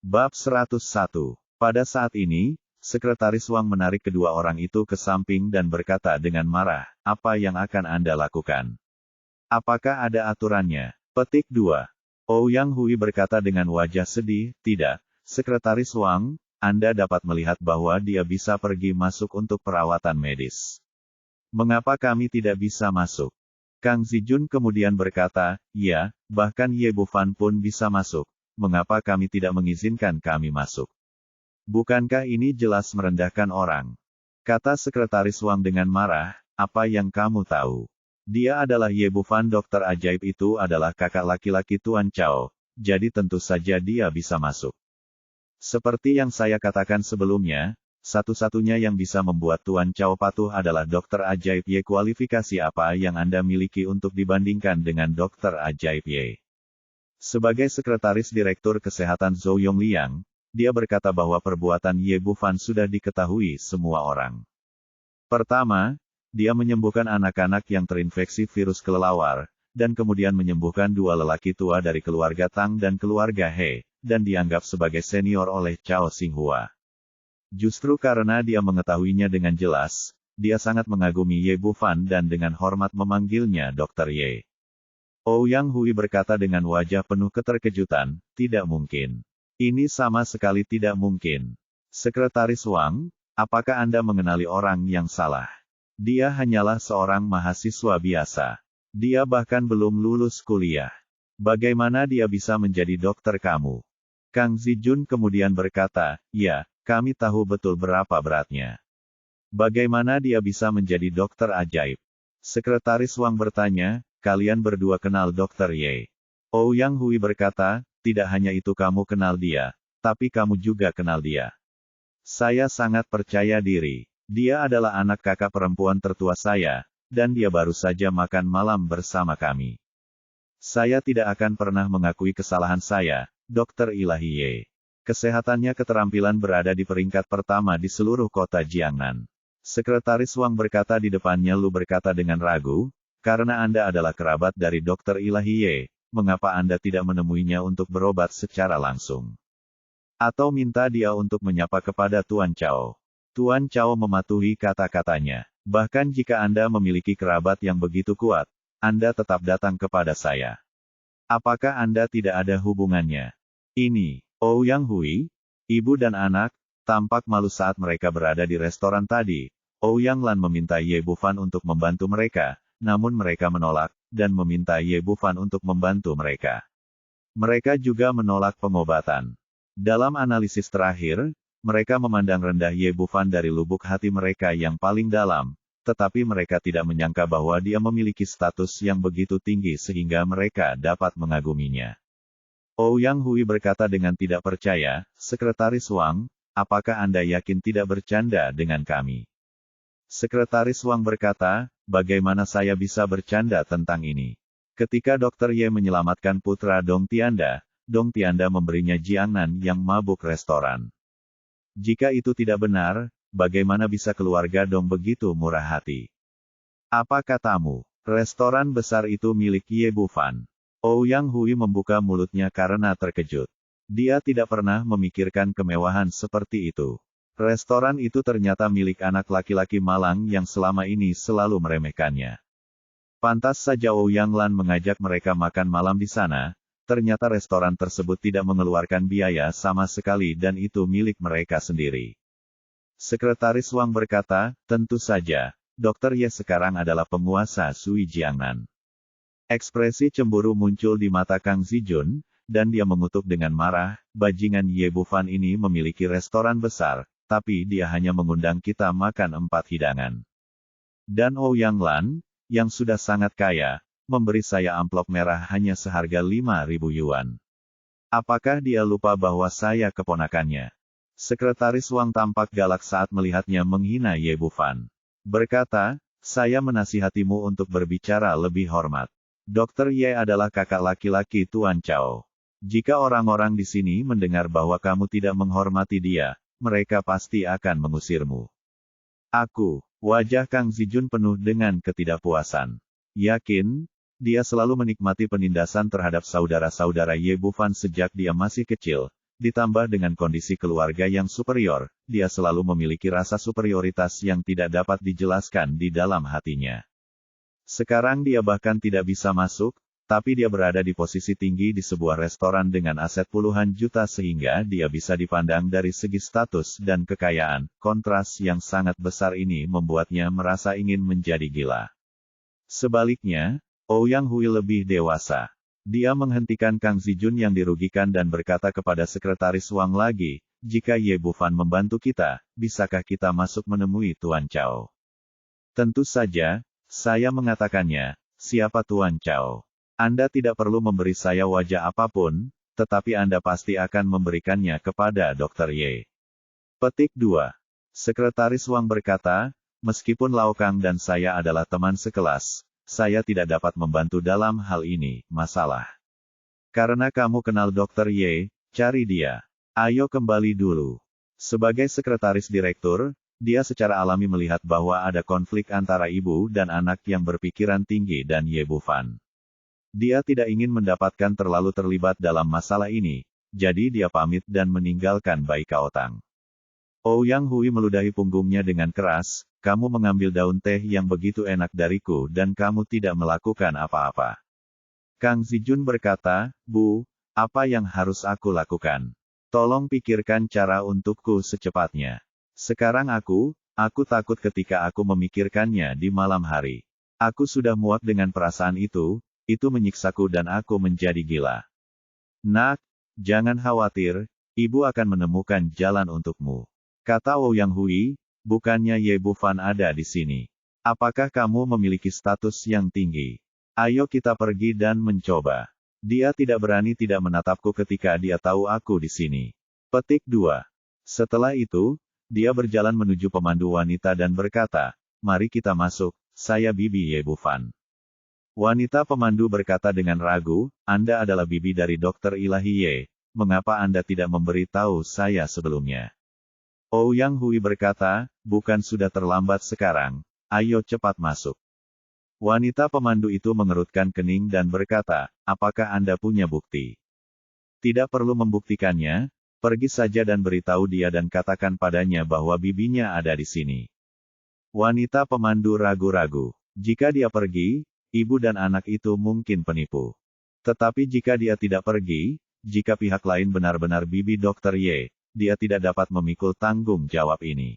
Bab 101. Pada saat ini, Sekretaris Wang menarik kedua orang itu ke samping dan berkata dengan marah, "Apa yang akan Anda lakukan? Apakah ada aturannya?" Petik 2. Ouyang Hui berkata dengan wajah sedih, "Tidak, Sekretaris Wang, Anda dapat melihat bahwa dia bisa pergi masuk untuk perawatan medis. Mengapa kami tidak bisa masuk?" Kang Zijun kemudian berkata, "Ya, bahkan Ye Bufan pun bisa masuk. Mengapa kami tidak mengizinkan kami masuk? Bukankah ini jelas merendahkan orang?" Kata Sekretaris Wang dengan marah, "Apa yang kamu tahu? Dia adalah Ye Bufan. Dokter ajaib itu adalah kakak laki-laki Tuan Chao, jadi tentu saja dia bisa masuk. Seperti yang saya katakan sebelumnya, satu-satunya yang bisa membuat Tuan Chao patuh adalah dokter ajaib Ye. Kualifikasi apa yang Anda miliki untuk dibandingkan dengan dokter ajaib Ye?" Sebagai Sekretaris Direktur Kesehatan Zhou Yongliang, dia berkata bahwa perbuatan Ye Bufan sudah diketahui semua orang. Pertama, dia menyembuhkan anak-anak yang terinfeksi virus kelelawar, dan kemudian menyembuhkan dua lelaki tua dari keluarga Tang dan keluarga He, dan dianggap sebagai senior oleh Chao Xinghua. Justru karena dia mengetahuinya dengan jelas, dia sangat mengagumi Ye Bufan dan dengan hormat memanggilnya Dr. Ye. Ouyang Hui berkata dengan wajah penuh keterkejutan, "Tidak mungkin. Ini sama sekali tidak mungkin. Sekretaris Wang, apakah Anda mengenali orang yang salah? Dia hanyalah seorang mahasiswa biasa. Dia bahkan belum lulus kuliah. Bagaimana dia bisa menjadi dokter kamu?" Kang Zijun kemudian berkata, "Ya, kami tahu betul berapa beratnya. Bagaimana dia bisa menjadi dokter ajaib?" Sekretaris Wang bertanya, "Kalian berdua kenal Dr. Ye?" Ouyang Hui berkata, "Tidak hanya itu kamu kenal dia, tapi kamu juga kenal dia. Saya sangat percaya diri. Dia adalah anak kakak perempuan tertua saya, dan dia baru saja makan malam bersama kami. Saya tidak akan pernah mengakui kesalahan saya, Dr. Ilahi Ye. Kesehatannya keterampilan berada di peringkat pertama di seluruh kota Jiangnan." Sekretaris Wang berkata di depannya. Lu berkata dengan ragu, "Karena Anda adalah kerabat dari Dr. Ilahi Ye, mengapa Anda tidak menemuinya untuk berobat secara langsung? Atau minta dia untuk menyapa kepada Tuan Chao?" Tuan Chao mematuhi kata-katanya. "Bahkan jika Anda memiliki kerabat yang begitu kuat, Anda tetap datang kepada saya. Apakah Anda tidak ada hubungannya?" Ini, Ouyang Hui, ibu dan anak, tampak malu saat mereka berada di restoran tadi. Ouyang Lan meminta Ye Bufan untuk membantu mereka, namun mereka menolak, dan meminta Ye Bufan untuk membantu mereka. Mereka juga menolak pengobatan. Dalam analisis terakhir, mereka memandang rendah Ye Bufan dari lubuk hati mereka yang paling dalam, tetapi mereka tidak menyangka bahwa dia memiliki status yang begitu tinggi sehingga mereka dapat mengaguminya. Ouyang Hui berkata dengan tidak percaya, "Sekretaris Wang, apakah Anda yakin tidak bercanda dengan kami?" Sekretaris Wang berkata, "Bagaimana saya bisa bercanda tentang ini? Ketika Dr. Ye menyelamatkan putra Dong Tianda memberinya Jiangnan yang mabuk restoran. Jika itu tidak benar, bagaimana bisa keluarga Dong begitu murah hati? Apa katamu? Restoran besar itu milik Ye Bufan." Ouyang Hui membuka mulutnya karena terkejut. Dia tidak pernah memikirkan kemewahan seperti itu. Restoran itu ternyata milik anak laki-laki malang yang selama ini selalu meremehkannya. Pantas saja Ouyang Lan mengajak mereka makan malam di sana, ternyata restoran tersebut tidak mengeluarkan biaya sama sekali dan itu milik mereka sendiri. Sekretaris Wang berkata, "Tentu saja, Dr. Ye sekarang adalah penguasa Sui Jiangnan." Ekspresi cemburu muncul di mata Kang Zijun, dan dia mengutuk dengan marah, "Bajingan Ye Bufan ini memiliki restoran besar, tapi dia hanya mengundang kita makan 4 hidangan. Dan Ouyang Lan, yang sudah sangat kaya, memberi saya amplop merah hanya seharga 5.000 yuan. Apakah dia lupa bahwa saya keponakannya?" Sekretaris Wang tampak galak saat melihatnya menghina Ye Bufan. Berkata, "Saya menasihatimu untuk berbicara lebih hormat. Dr. Ye adalah kakak laki-laki Tuan Chao. Jika orang-orang di sini mendengar bahwa kamu tidak menghormati dia, mereka pasti akan mengusirmu." Wajah Kang Zijun penuh dengan ketidakpuasan. Yakin, dia selalu menikmati penindasan terhadap saudara-saudara Ye Bufan sejak dia masih kecil, ditambah dengan kondisi keluarga yang superior, dia selalu memiliki rasa superioritas yang tidak dapat dijelaskan di dalam hatinya. Sekarang dia bahkan tidak bisa masuk, tapi dia berada di posisi tinggi di sebuah restoran dengan aset puluhan juta sehingga dia bisa dipandang dari segi status dan kekayaan. Kontras yang sangat besar ini membuatnya merasa ingin menjadi gila. Sebaliknya, Ouyang Hui lebih dewasa. Dia menghentikan Kang Zijun yang dirugikan dan berkata kepada Sekretaris Wang lagi, "Jika Ye Bufan membantu kita, bisakah kita masuk menemui Tuan Chao?" "Tentu saja, saya mengatakannya, siapa Tuan Chao? Anda tidak perlu memberi saya wajah apapun, tetapi Anda pasti akan memberikannya kepada Dr. Ye." Petik 2. Sekretaris Wang berkata, "Meskipun Lao Kang dan saya adalah teman sekelas, saya tidak dapat membantu dalam hal ini, masalah. Karena kamu kenal Dr. Ye, cari dia. Ayo kembali dulu." Sebagai sekretaris direktur, dia secara alami melihat bahwa ada konflik antara ibu dan anak yang berpikiran tinggi dan Ye Bufan. Dia tidak ingin mendapatkan terlalu terlibat dalam masalah ini, jadi dia pamit dan meninggalkan Bai Kaotang. Ouyang Hui meludahi punggungnya dengan keras, "Kamu mengambil daun teh yang begitu enak dariku dan kamu tidak melakukan apa-apa." Kang Zijun berkata, "Bu, apa yang harus aku lakukan? Tolong pikirkan cara untukku secepatnya. Sekarang aku takut ketika aku memikirkannya di malam hari. Aku sudah muak dengan perasaan itu menyiksaku dan aku menjadi gila." "Nak, jangan khawatir, ibu akan menemukan jalan untukmu," kata Ouyang Hui, "bukannya Ye Bufan ada di sini. Apakah kamu memiliki status yang tinggi? Ayo kita pergi dan mencoba. Dia tidak berani tidak menatapku ketika dia tahu aku di sini." Petik 2. Setelah itu, dia berjalan menuju pemandu wanita dan berkata, "Mari kita masuk, saya Bibi Ye Bufan." Wanita pemandu berkata dengan ragu, "Anda adalah bibi dari Dr. Ilahi Ye, mengapa Anda tidak memberi tahu saya sebelumnya?" Ouyang Hui berkata, "Bukan sudah terlambat sekarang, ayo cepat masuk." Wanita pemandu itu mengerutkan kening dan berkata, "Apakah Anda punya bukti?" "Tidak perlu membuktikannya, pergi saja dan beritahu dia dan katakan padanya bahwa bibinya ada di sini." Wanita pemandu ragu-ragu. Jika dia pergi, ibu dan anak itu mungkin penipu. Tetapi jika dia tidak pergi, jika pihak lain benar-benar bibi Dr. Ye, dia tidak dapat memikul tanggung jawab ini.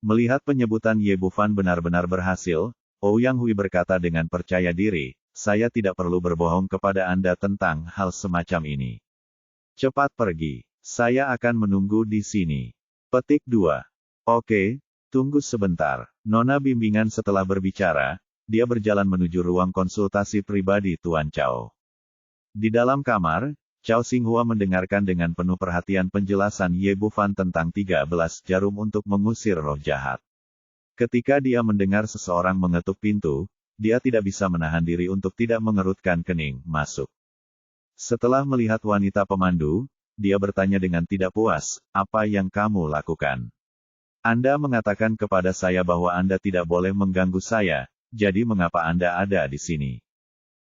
Melihat penyebutan Ye Bufan benar-benar berhasil, Ouyang Hui berkata dengan percaya diri, "Saya tidak perlu berbohong kepada Anda tentang hal semacam ini. Cepat pergi. Saya akan menunggu di sini." Petik 2. "Oke, tunggu sebentar." Nona bimbingan setelah berbicara, dia berjalan menuju ruang konsultasi pribadi Tuan Chao. Di dalam kamar, Chao Xinghua mendengarkan dengan penuh perhatian penjelasan Ye Bufan tentang 13 jarum untuk mengusir roh jahat. Ketika dia mendengar seseorang mengetuk pintu, dia tidak bisa menahan diri untuk tidak mengerutkan kening, "Masuk." Setelah melihat wanita pemandu, dia bertanya dengan tidak puas, "Apa yang kamu lakukan? Anda mengatakan kepada saya bahwa Anda tidak boleh mengganggu saya. Jadi mengapa Anda ada di sini?"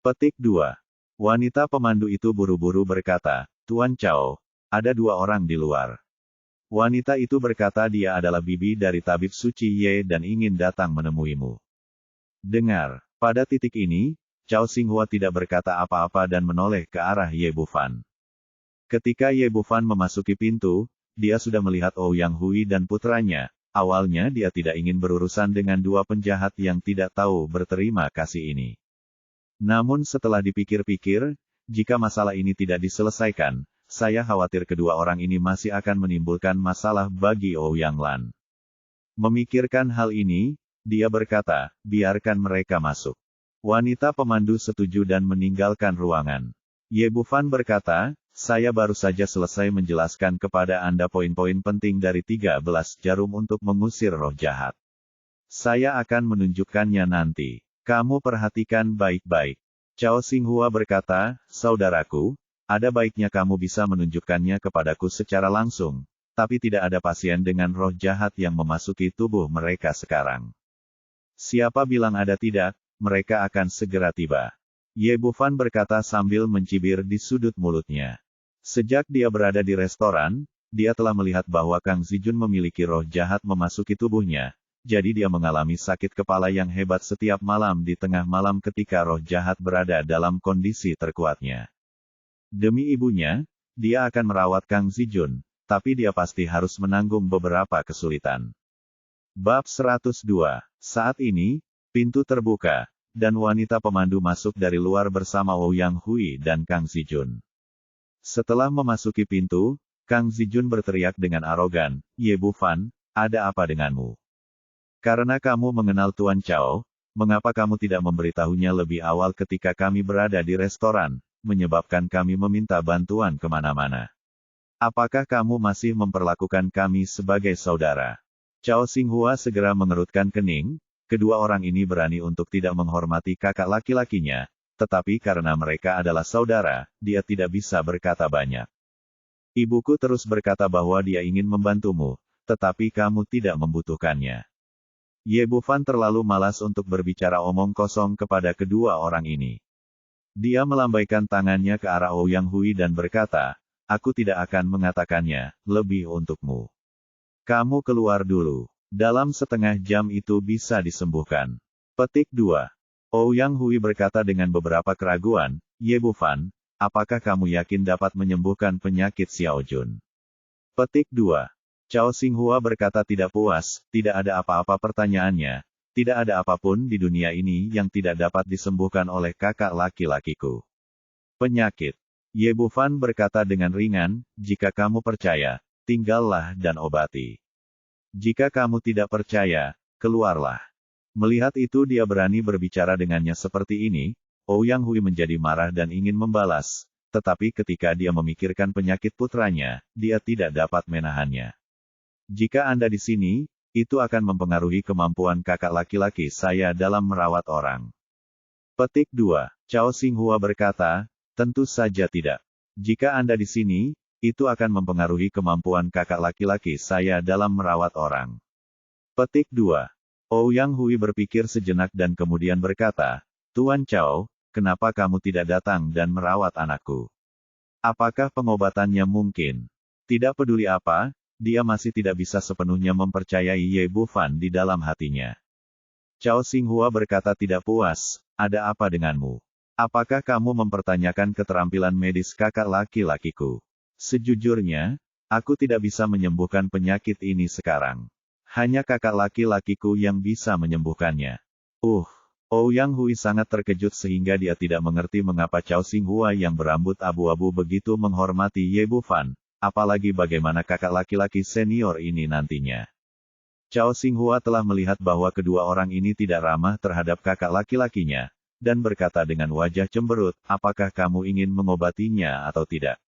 Petik 2. Wanita pemandu itu buru-buru berkata, "Tuan Chao, ada 2 orang di luar." Wanita itu berkata dia adalah bibi dari tabib suci Ye dan ingin datang menemuimu. Dengar. Pada titik ini, Chao Xinghua tidak berkata apa-apa dan menoleh ke arah Ye Bufan. Ketika Ye Bufan memasuki pintu, dia sudah melihat Ouyang Hui dan putranya. Awalnya dia tidak ingin berurusan dengan 2 penjahat yang tidak tahu berterima kasih ini. Namun setelah dipikir-pikir, jika masalah ini tidak diselesaikan, saya khawatir kedua orang ini masih akan menimbulkan masalah bagi Ouyang Lan. Memikirkan hal ini, dia berkata, "Biarkan mereka masuk." Wanita pemandu setuju dan meninggalkan ruangan. Ye Bufan berkata, "Saya baru saja selesai menjelaskan kepada Anda poin-poin penting dari 13 jarum untuk mengusir roh jahat. Saya akan menunjukkannya nanti. Kamu perhatikan baik-baik." Chao Xinghua berkata, "Saudaraku, ada baiknya kamu bisa menunjukkannya kepadaku secara langsung, tapi tidak ada pasien dengan roh jahat yang memasuki tubuh mereka sekarang. Siapa bilang ada tidak, mereka akan segera tiba." Ye Bufan berkata sambil mencibir di sudut mulutnya. Sejak dia berada di restoran, dia telah melihat bahwa Kang Zijun memiliki roh jahat memasuki tubuhnya, jadi dia mengalami sakit kepala yang hebat setiap malam di tengah malam ketika roh jahat berada dalam kondisi terkuatnya. Demi ibunya, dia akan merawat Kang Zijun, tapi dia pasti harus menanggung beberapa kesulitan. Bab 102. Saat ini, pintu terbuka, dan wanita pemandu masuk dari luar bersama Ouyang Hui dan Kang Zijun. Setelah memasuki pintu, Kang Zijun berteriak dengan arogan, "Ye Bufan, ada apa denganmu? Karena kamu mengenal Tuan Chao, mengapa kamu tidak memberitahunya lebih awal ketika kami berada di restoran, menyebabkan kami meminta bantuan kemana-mana? Apakah kamu masih memperlakukan kami sebagai saudara?" Chao Xinghua segera mengerutkan kening, kedua orang ini berani untuk tidak menghormati kakak laki-lakinya, tetapi karena mereka adalah saudara, dia tidak bisa berkata banyak. "Ibuku terus berkata bahwa dia ingin membantumu, tetapi kamu tidak membutuhkannya." Ye Bufan terlalu malas untuk berbicara omong kosong kepada kedua orang ini. Dia melambaikan tangannya ke arah Ouyang Hui dan berkata, "Aku tidak akan mengatakannya, lebih untukmu. Kamu keluar dulu. Dalam setengah jam itu bisa disembuhkan." Petik 2. Ouyang Hui berkata dengan beberapa keraguan, "Ye Bufan, apakah kamu yakin dapat menyembuhkan penyakit Xiao Jun?" Petik 2. Chao Xinghua berkata tidak puas, "Tidak ada apa-apa pertanyaannya. Tidak ada apapun di dunia ini yang tidak dapat disembuhkan oleh kakak laki-lakiku." Penyakit. Ye Bufan berkata dengan ringan, "Jika kamu percaya, tinggallah dan obati. Jika kamu tidak percaya, keluarlah." Melihat itu dia berani berbicara dengannya seperti ini, Ouyang Hui menjadi marah dan ingin membalas, tetapi ketika dia memikirkan penyakit putranya, dia tidak dapat menahannya. "Jika Anda di sini, itu akan mempengaruhi kemampuan kakak laki-laki saya dalam merawat orang." Petik 2. Chao Xinghua berkata, "Tentu saja tidak. Jika Anda di sini, itu akan mempengaruhi kemampuan kakak laki-laki saya dalam merawat orang." Petik 2. Ouyang Hui berpikir sejenak dan kemudian berkata, "Tuan Chao, kenapa kamu tidak datang dan merawat anakku? Apakah pengobatannya mungkin?" Tidak peduli apa, dia masih tidak bisa sepenuhnya mempercayai Ye Bufan di dalam hatinya. Chao Xinghua berkata tidak puas, "Ada apa denganmu? Apakah kamu mempertanyakan keterampilan medis kakak laki-lakiku?" "Sejujurnya, aku tidak bisa menyembuhkan penyakit ini sekarang. Hanya kakak laki-lakiku yang bisa menyembuhkannya." Ouyang Hui sangat terkejut sehingga dia tidak mengerti mengapa Chao Xinghua yang berambut abu-abu begitu menghormati Ye Bufan, apalagi bagaimana kakak laki-laki senior ini nantinya. Chao Xinghua telah melihat bahwa kedua orang ini tidak ramah terhadap kakak laki-lakinya, dan berkata dengan wajah cemberut, "Apakah kamu ingin mengobatinya atau tidak?"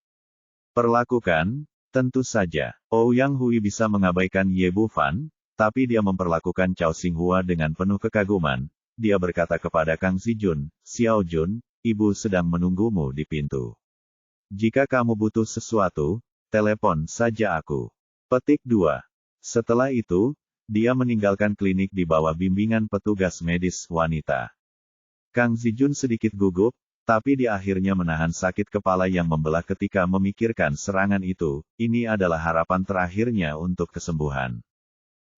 "Perlakukan? Tentu saja." Ouyang Hui bisa mengabaikan Ye Bufan, tapi dia memperlakukan Chao Xinghua dengan penuh kekaguman. Dia berkata kepada Kang Zijun, "Xiao Jun, ibu sedang menunggumu di pintu. Jika kamu butuh sesuatu, telepon saja aku." Petik 2. Setelah itu, dia meninggalkan klinik di bawah bimbingan petugas medis wanita. Kang Zijun sedikit gugup, tapi dia akhirnya menahan sakit kepala yang membelah ketika memikirkan serangan itu. Ini adalah harapan terakhirnya untuk kesembuhan.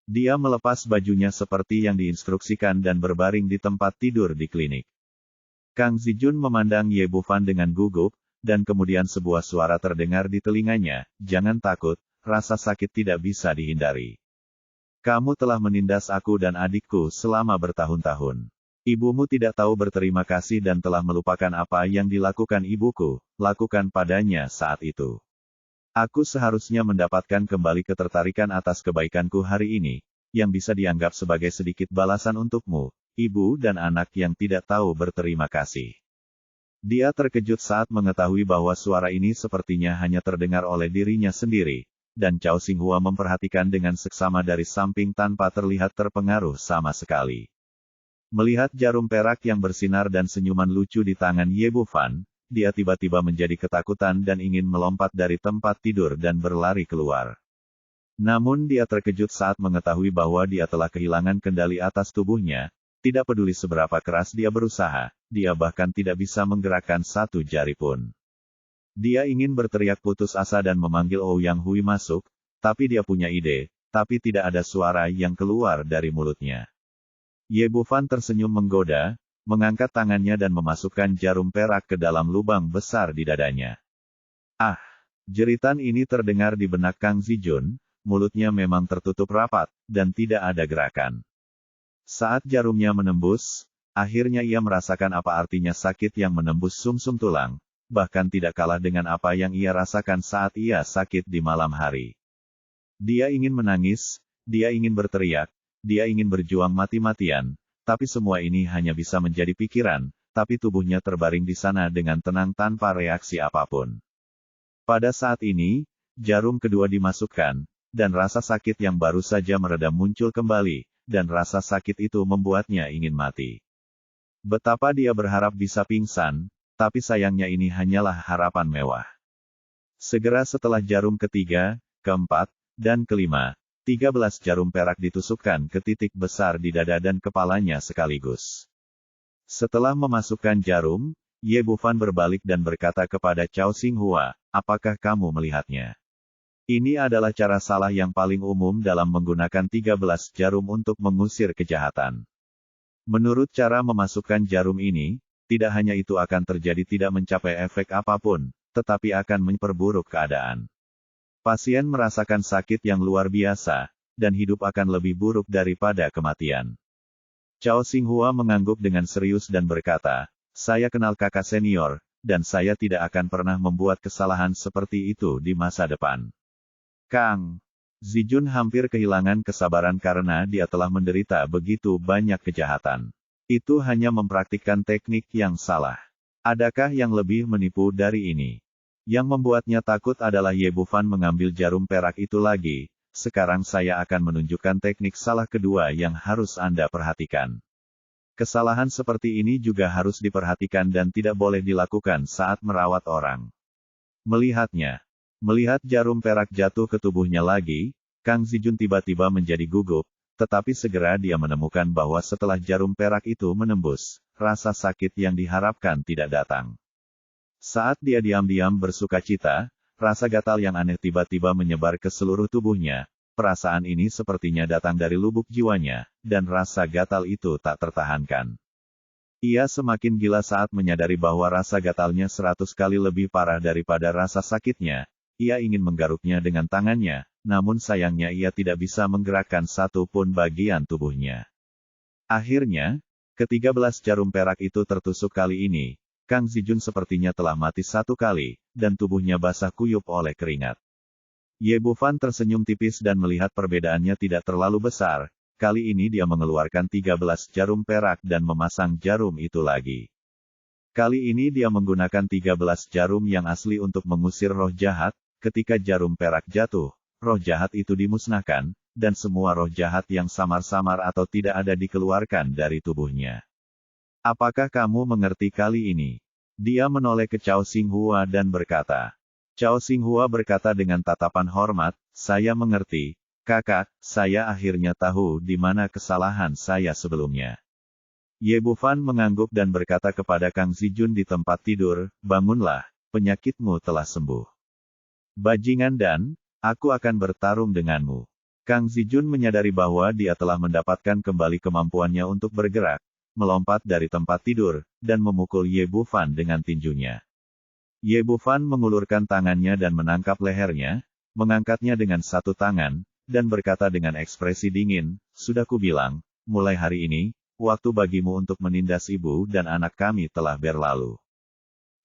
Dia melepas bajunya seperti yang diinstruksikan dan berbaring di tempat tidur di klinik. Kang Zijun memandang Ye Bufan dengan gugup, dan kemudian sebuah suara terdengar di telinganya, "Jangan takut, rasa sakit tidak bisa dihindari. Kamu telah menindas aku dan adikku selama bertahun-tahun. Ibumu tidak tahu berterima kasih dan telah melupakan apa yang dilakukan ibuku, lakukan padanya saat itu. Aku seharusnya mendapatkan kembali ketertarikan atas kebaikanku hari ini, yang bisa dianggap sebagai sedikit balasan untukmu, ibu dan anak yang tidak tahu berterima kasih." Dia terkejut saat mengetahui bahwa suara ini sepertinya hanya terdengar oleh dirinya sendiri, dan Chao Xinghua memperhatikan dengan seksama dari samping tanpa terlihat terpengaruh sama sekali. Melihat jarum perak yang bersinar dan senyuman lucu di tangan Ye Bufan, dia tiba-tiba menjadi ketakutan dan ingin melompat dari tempat tidur dan berlari keluar. Namun dia terkejut saat mengetahui bahwa dia telah kehilangan kendali atas tubuhnya, tidak peduli seberapa keras dia berusaha, dia bahkan tidak bisa menggerakkan satu jari pun. Dia ingin berteriak putus asa dan memanggil Ouyang Hui masuk, tapi dia punya ide, tapi tidak ada suara yang keluar dari mulutnya. Ye Bufan tersenyum menggoda, mengangkat tangannya dan memasukkan jarum perak ke dalam lubang besar di dadanya. Ah! Jeritan ini terdengar di benak Kang Zijun, mulutnya memang tertutup rapat, dan tidak ada gerakan. Saat jarumnya menembus, akhirnya ia merasakan apa artinya sakit yang menembus sumsum tulang, bahkan tidak kalah dengan apa yang ia rasakan saat ia sakit di malam hari. Dia ingin menangis, dia ingin berteriak, dia ingin berjuang mati-matian, tapi semua ini hanya bisa menjadi pikiran, tapi tubuhnya terbaring di sana dengan tenang tanpa reaksi apapun. Pada saat ini, jarum kedua dimasukkan, dan rasa sakit yang baru saja meredam muncul kembali, dan rasa sakit itu membuatnya ingin mati. Betapa dia berharap bisa pingsan, tapi sayangnya ini hanyalah harapan mewah. Segera setelah jarum ketiga, keempat, dan kelima, 13 jarum perak ditusukkan ke titik besar di dada dan kepalanya sekaligus. Setelah memasukkan jarum, Ye Bufan berbalik dan berkata kepada Cao Xinghua, apakah kamu melihatnya? Ini adalah cara salah yang paling umum dalam menggunakan 13 jarum untuk mengusir kejahatan. Menurut cara memasukkan jarum ini, tidak hanya itu akan terjadi tidak mencapai efek apapun, tetapi akan memperburuk keadaan. Pasien merasakan sakit yang luar biasa, dan hidup akan lebih buruk daripada kematian. Cao Xinghua mengangguk dengan serius dan berkata, saya kenal kakak senior, dan saya tidak akan pernah membuat kesalahan seperti itu di masa depan. Kang Zijun hampir kehilangan kesabaran karena dia telah menderita begitu banyak kejahatan. Itu hanya mempraktikkan teknik yang salah. Adakah yang lebih menipu dari ini? Yang membuatnya takut adalah Ye Bufan mengambil jarum perak itu lagi. Sekarang saya akan menunjukkan teknik salah kedua yang harus Anda perhatikan. Kesalahan seperti ini juga harus diperhatikan dan tidak boleh dilakukan saat merawat orang. Melihat jarum perak jatuh ke tubuhnya lagi, Kang Zijun tiba-tiba menjadi gugup, tetapi segera dia menemukan bahwa setelah jarum perak itu menembus, rasa sakit yang diharapkan tidak datang. Saat dia diam-diam bersukacita, rasa gatal yang aneh tiba-tiba menyebar ke seluruh tubuhnya. Perasaan ini sepertinya datang dari lubuk jiwanya, dan rasa gatal itu tak tertahankan. Ia semakin gila saat menyadari bahwa rasa gatalnya 100 kali lebih parah daripada rasa sakitnya. Ia ingin menggaruknya dengan tangannya, namun sayangnya ia tidak bisa menggerakkan satu pun bagian tubuhnya. Akhirnya, ke-13 jarum perak itu tertusuk kali ini. Kang Zijun sepertinya telah mati satu kali, dan tubuhnya basah kuyup oleh keringat. Ye Bufan tersenyum tipis dan melihat perbedaannya tidak terlalu besar, kali ini dia mengeluarkan 13 jarum perak dan memasang jarum itu lagi. Kali ini dia menggunakan 13 jarum yang asli untuk mengusir roh jahat, ketika jarum perak jatuh, roh jahat itu dimusnahkan, dan semua roh jahat yang samar-samar atau tidak ada dikeluarkan dari tubuhnya. Apakah kamu mengerti kali ini? Dia menoleh ke Cao Xinghua dan berkata. Cao Xinghua berkata dengan tatapan hormat, saya mengerti, kakak, saya akhirnya tahu di mana kesalahan saya sebelumnya. Ye Bufan mengangguk dan berkata kepada Kang Zijun di tempat tidur, bangunlah, penyakitmu telah sembuh. Bajingan dan, aku akan bertarung denganmu. Kang Zijun menyadari bahwa dia telah mendapatkan kembali kemampuannya untuk bergerak, melompat dari tempat tidur, dan memukul Ye Bufan dengan tinjunya. Ye Bufan mengulurkan tangannya dan menangkap lehernya, mengangkatnya dengan satu tangan, dan berkata dengan ekspresi dingin, sudah kubilang, mulai hari ini, waktu bagimu untuk menindas ibu dan anak kami telah berlalu.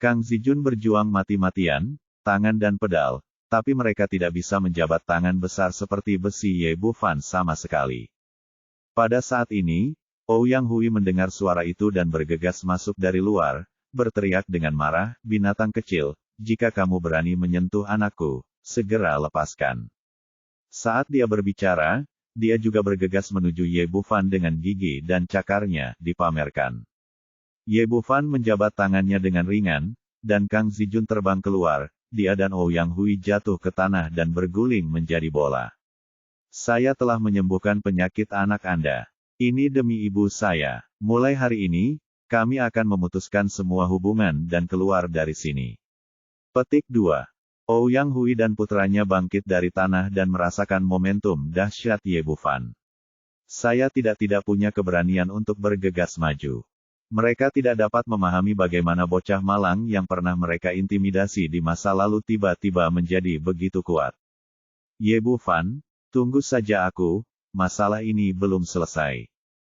Kang Zijun berjuang mati-matian, tangan dan pedal, tapi mereka tidak bisa menjabat tangan besar seperti besi Ye Bufan sama sekali. Pada saat ini, Ouyang Hui mendengar suara itu dan bergegas masuk dari luar, berteriak dengan marah, binatang kecil, jika kamu berani menyentuh anakku, segera lepaskan. Saat dia berbicara, dia juga bergegas menuju Ye Bufan dengan gigi dan cakarnya dipamerkan. Ye Bufan menjabat tangannya dengan ringan, dan Kang Zijun terbang keluar, dia dan Ouyang Hui jatuh ke tanah dan berguling menjadi bola. Saya telah menyembuhkan penyakit anak Anda. Ini demi ibu saya. Mulai hari ini, kami akan memutuskan semua hubungan dan keluar dari sini. Petik 2. Ouyang Hui dan putranya bangkit dari tanah dan merasakan momentum dahsyat Ye Bufan. Saya tidak punya keberanian untuk bergegas maju. Mereka tidak dapat memahami bagaimana bocah malang yang pernah mereka intimidasi di masa lalu tiba-tiba menjadi begitu kuat. Ye Bufan, tunggu saja aku, masalah ini belum selesai.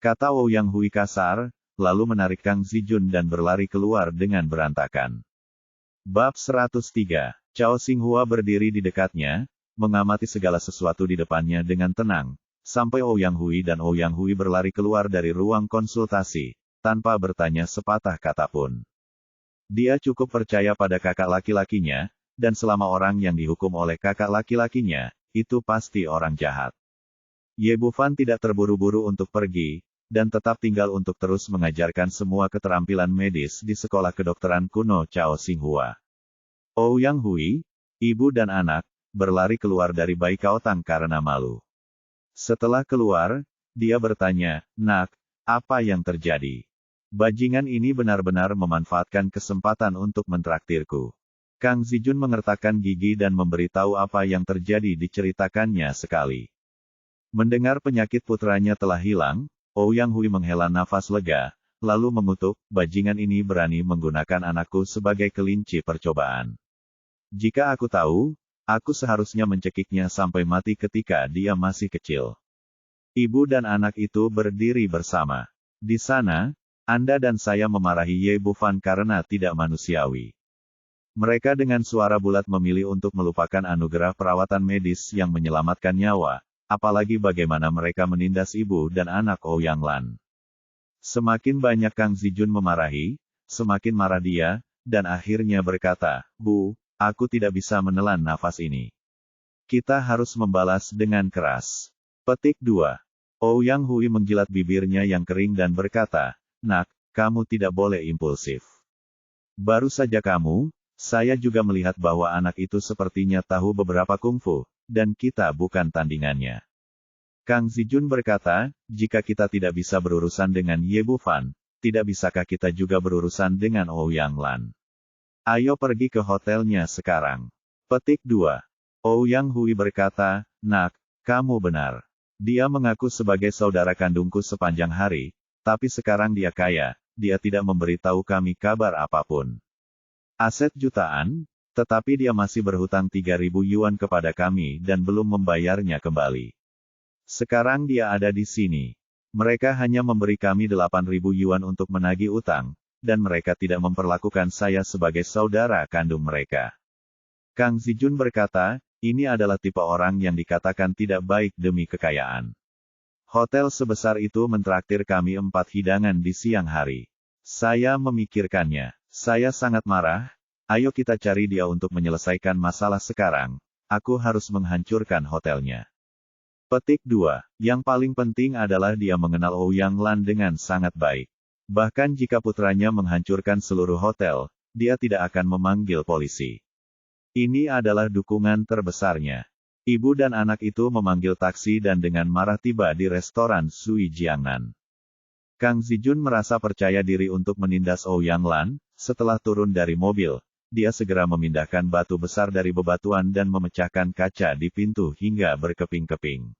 Kata Ouyang Hui kasar, lalu menarik Kang Zijun dan berlari keluar dengan berantakan. Bab 103. Cao Xinghua berdiri di dekatnya, mengamati segala sesuatu di depannya dengan tenang, sampai Ouyang Hui dan Ouyang Hui berlari keluar dari ruang konsultasi, tanpa bertanya sepatah kata pun. Dia cukup percaya pada kakak laki-lakinya, dan selama orang yang dihukum oleh kakak laki-lakinya, itu pasti orang jahat. Ye Bufan tidak terburu-buru untuk pergi, dan tetap tinggal untuk terus mengajarkan semua keterampilan medis di sekolah kedokteran kuno Cao Xinghua. Ouyang Hui, ibu dan anak, berlari keluar dari Baikaotang karena malu. Setelah keluar, dia bertanya, "Nak, apa yang terjadi? Bajingan ini benar-benar memanfaatkan kesempatan untuk mentraktirku." Kang Zijun mengertakkan gigi dan memberitahu apa yang terjadi diceritakannya sekali. Mendengar penyakit putranya telah hilang, Ouyang Hui menghela nafas lega, lalu mengutuk, "Bajingan ini berani menggunakan anakku sebagai kelinci percobaan. Jika aku tahu, aku seharusnya mencekiknya sampai mati ketika dia masih kecil." Ibu dan anak itu berdiri bersama. Di sana, Anda dan saya memarahi Ye Bufan karena tidak manusiawi. Mereka dengan suara bulat memilih untuk melupakan anugerah perawatan medis yang menyelamatkan nyawa, apalagi bagaimana mereka menindas ibu dan anak Ouyang Lan. Semakin banyak Kang Zijun memarahi, semakin marah dia, dan akhirnya berkata, "Bu, aku tidak bisa menelan nafas ini. Kita harus membalas dengan keras." Petik 2. Ouyang Hui menjilat bibirnya yang kering dan berkata, "Nak, kamu tidak boleh impulsif. Baru saja kamu, saya juga melihat bahwa anak itu sepertinya tahu beberapa kungfu, dan kita bukan tandingannya." Kang Zijun berkata, "Jika kita tidak bisa berurusan dengan Ye Bufan, tidak bisakah kita juga berurusan dengan Ouyang Lan? Ayo pergi ke hotelnya sekarang." Petik 2. Ouyang Hui berkata, "Nak, kamu benar. Dia mengaku sebagai saudara kandungku sepanjang hari, tapi sekarang dia kaya, dia tidak memberitahu kami kabar apapun. Aset jutaan, tetapi dia masih berhutang 3.000 yuan kepada kami dan belum membayarnya kembali. Sekarang dia ada di sini. Mereka hanya memberi kami 8.000 yuan untuk menagih utang, dan mereka tidak memperlakukan saya sebagai saudara kandung mereka." Kang Zijun berkata, "Ini adalah tipe orang yang dikatakan tidak baik demi kekayaan. Hotel sebesar itu mentraktir kami 4 hidangan di siang hari. Saya memikirkannya. Saya sangat marah. Ayo kita cari dia untuk menyelesaikan masalah sekarang. Aku harus menghancurkan hotelnya." Petik 2. Yang paling penting adalah dia mengenal Ouyang Lan dengan sangat baik. Bahkan jika putranya menghancurkan seluruh hotel, dia tidak akan memanggil polisi. Ini adalah dukungan terbesarnya. Ibu dan anak itu memanggil taksi dan dengan marah tiba di restoran Sui Jiangnan. Kang Zijun merasa percaya diri untuk menindas Ouyang Lan. Setelah turun dari mobil, dia segera memindahkan batu besar dari bebatuan dan memecahkan kaca di pintu hingga berkeping-keping.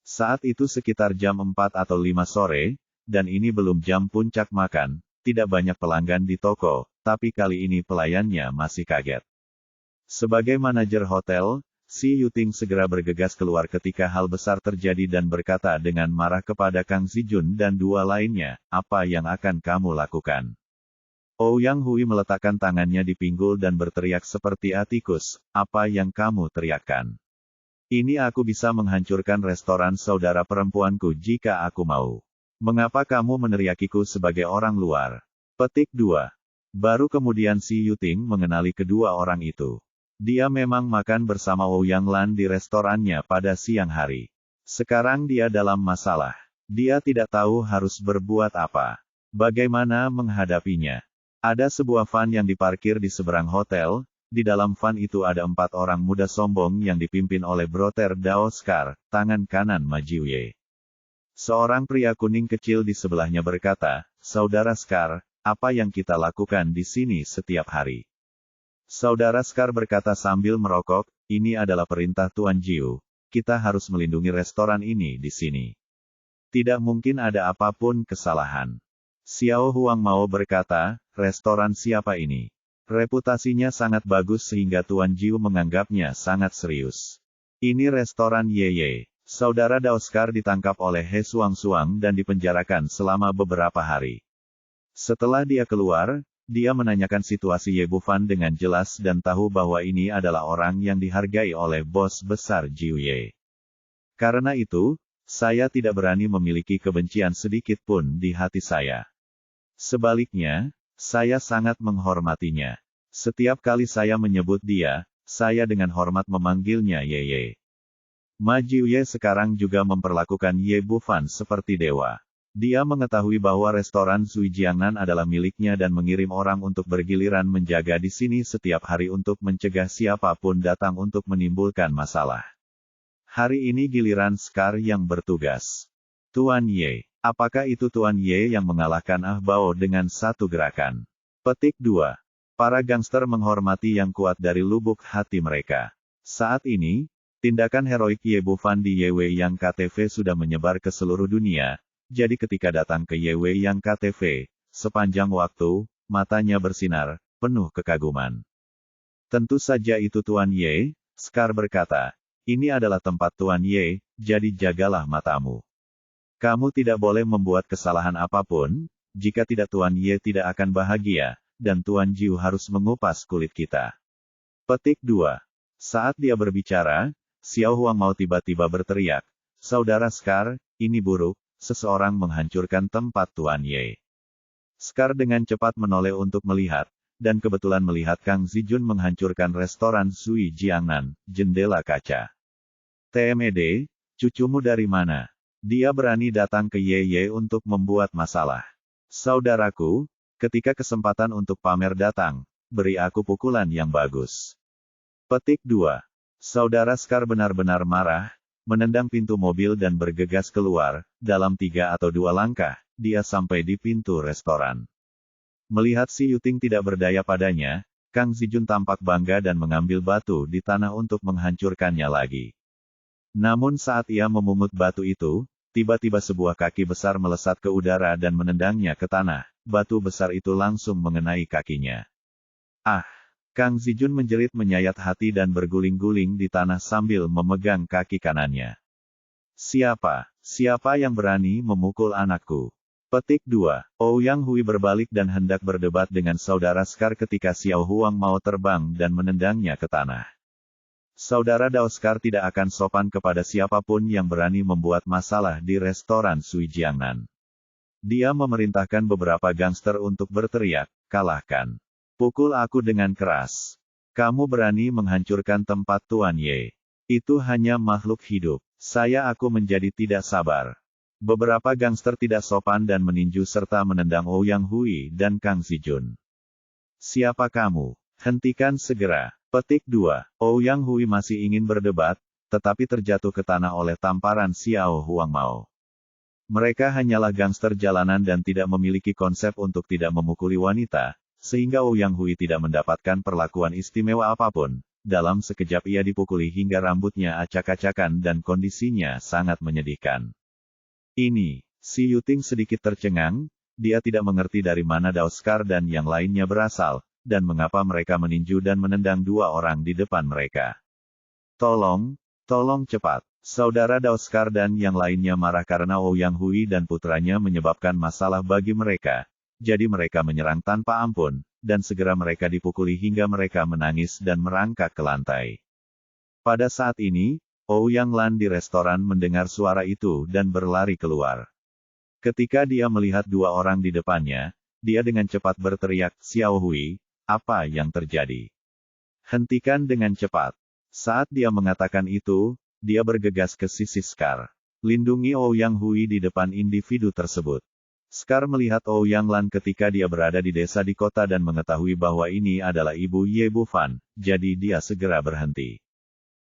Saat itu sekitar jam 4 atau 5 sore, dan ini belum jam puncak makan, tidak banyak pelanggan di toko, tapi kali ini pelayannya masih kaget. Sebagai manajer hotel, Si Yuting segera bergegas keluar ketika hal besar terjadi dan berkata dengan marah kepada Kang Zijun dan 2 lainnya, "Apa yang akan kamu lakukan?" Ouyang Hui meletakkan tangannya di pinggul dan berteriak seperti tikus, "Apa yang kamu teriakkan? Ini aku bisa menghancurkan restoran saudara perempuanku jika aku mau. Mengapa kamu meneriakiku sebagai orang luar?" Petik 2. Baru kemudian Si Yuting mengenali kedua orang itu. Dia memang makan bersama Ouyang Lan di restorannya pada siang hari. Sekarang dia dalam masalah. Dia tidak tahu harus berbuat apa. Bagaimana menghadapinya? Ada sebuah van yang diparkir di seberang hotel. Di dalam van itu ada 4 orang muda sombong yang dipimpin oleh Broter Dao Skar, tangan kanan Ma Jiuye. Seorang pria kuning kecil di sebelahnya berkata, "Saudara Skar, apa yang kita lakukan di sini setiap hari?" Saudara Scar berkata sambil merokok, ini adalah perintah Tuan Jiu. Kita harus melindungi restoran ini di sini. Tidak mungkin ada apapun kesalahan. Xiao Huang Mao berkata, restoran siapa ini? Reputasinya sangat bagus sehingga Tuan Jiu menganggapnya sangat serius. Ini restoran Yeye. Saudara Dao Scar ditangkap oleh He Suang dan dipenjarakan selama beberapa hari. Setelah dia keluar, dia menanyakan situasi Ye Bufan dengan jelas dan tahu bahwa ini adalah orang yang dihargai oleh bos besar Jiu Ye. Karena itu, saya tidak berani memiliki kebencian sedikit pun di hati saya. Sebaliknya, saya sangat menghormatinya. Setiap kali saya menyebut dia, saya dengan hormat memanggilnya Ye. Ma Jiu Ye sekarang juga memperlakukan Ye Bufan seperti dewa. Dia mengetahui bahwa restoran Sui Jiangnan adalah miliknya dan mengirim orang untuk bergiliran menjaga di sini setiap hari untuk mencegah siapapun datang untuk menimbulkan masalah. Hari ini giliran Scar yang bertugas. Tuan Ye, apakah itu Tuan Ye yang mengalahkan Ah Bao dengan satu gerakan? Petik 2. Para gangster menghormati yang kuat dari lubuk hati mereka. Saat ini, tindakan heroik Ye Bufan di Yewe yang KTV sudah menyebar ke seluruh dunia. Jadi ketika datang ke Yewe yang KTV, sepanjang waktu, matanya bersinar, penuh kekaguman. Tentu saja itu Tuan Ye, Scar berkata. Ini adalah tempat Tuan Ye, jadi jagalah matamu. Kamu tidak boleh membuat kesalahan apapun, jika tidak Tuan Ye tidak akan bahagia, dan Tuan Jiu harus mengupas kulit kita. Petik 2. Saat dia berbicara, Xiao Huang Mao tiba-tiba berteriak, Saudara Scar, ini buruk. Seseorang menghancurkan tempat Tuan Ye. Scar dengan cepat menoleh untuk melihat, dan kebetulan melihat Kang Zijun menghancurkan restoran Sui Jiangnan, jendela kaca. TMED, cucumu dari mana? Dia berani datang ke Ye untuk membuat masalah. Saudaraku, ketika kesempatan untuk pamer datang, beri aku pukulan yang bagus. Petik 2. Saudara Scar benar-benar marah, menendang pintu mobil dan bergegas keluar. Dalam 3 atau 2 langkah, dia sampai di pintu restoran. Melihat si Yuting tidak berdaya padanya, Kang Zijun tampak bangga dan mengambil batu di tanah untuk menghancurkannya lagi. Namun saat ia memungut batu itu, tiba-tiba sebuah kaki besar melesat ke udara dan menendangnya ke tanah. Batu besar itu langsung mengenai kakinya. Ah! Kang Zijun menjerit menyayat hati dan berguling-guling di tanah sambil memegang kaki kanannya. Siapa yang berani memukul anakku? Petik 2. Ouyang Hui berbalik dan hendak berdebat dengan saudara Scar ketika Xiao Huang Mao terbang dan menendangnya ke tanah. Saudara Dao Scar tidak akan sopan kepada siapapun yang berani membuat masalah di restoran Sui Jiangnan. Dia memerintahkan beberapa gangster untuk berteriak, kalahkan. Pukul aku dengan keras. Kamu berani menghancurkan tempat Tuan Ye. Itu hanya makhluk hidup. Aku menjadi tidak sabar. Beberapa gangster tidak sopan dan meninju serta menendang Ouyang Hui dan Kang Zijun. Siapa kamu? Hentikan segera. Petik 2. Ouyang Hui masih ingin berdebat, tetapi terjatuh ke tanah oleh tamparan Xiao Huang Mao. Mereka hanyalah gangster jalanan dan tidak memiliki konsep untuk tidak memukuli wanita. Sehingga Ouyang Hui tidak mendapatkan perlakuan istimewa apapun. Dalam sekejap ia dipukuli hingga rambutnya acak-acakan dan kondisinya sangat menyedihkan. Ini, si Yuting sedikit tercengang, dia tidak mengerti dari mana Dao Scar dan yang lainnya berasal, dan mengapa mereka meninju dan menendang 2 orang di depan mereka. Tolong cepat. Saudara Dao Scar dan yang lainnya marah karena Ouyang Hui dan putranya menyebabkan masalah bagi mereka. Jadi mereka menyerang tanpa ampun, dan segera mereka dipukuli hingga mereka menangis dan merangkak ke lantai. Pada saat ini, Ouyang Lan di restoran mendengar suara itu dan berlari keluar. Ketika dia melihat 2 orang di depannya, dia dengan cepat berteriak, Xiao Hui, apa yang terjadi? Hentikan dengan cepat. Saat dia mengatakan itu, dia bergegas ke sisi Scar. Lindungi Ouyang Hui di depan individu tersebut. Scar melihat Ouyang Lan ketika dia berada di desa di kota dan mengetahui bahwa ini adalah ibu Ye Bufan, jadi dia segera berhenti.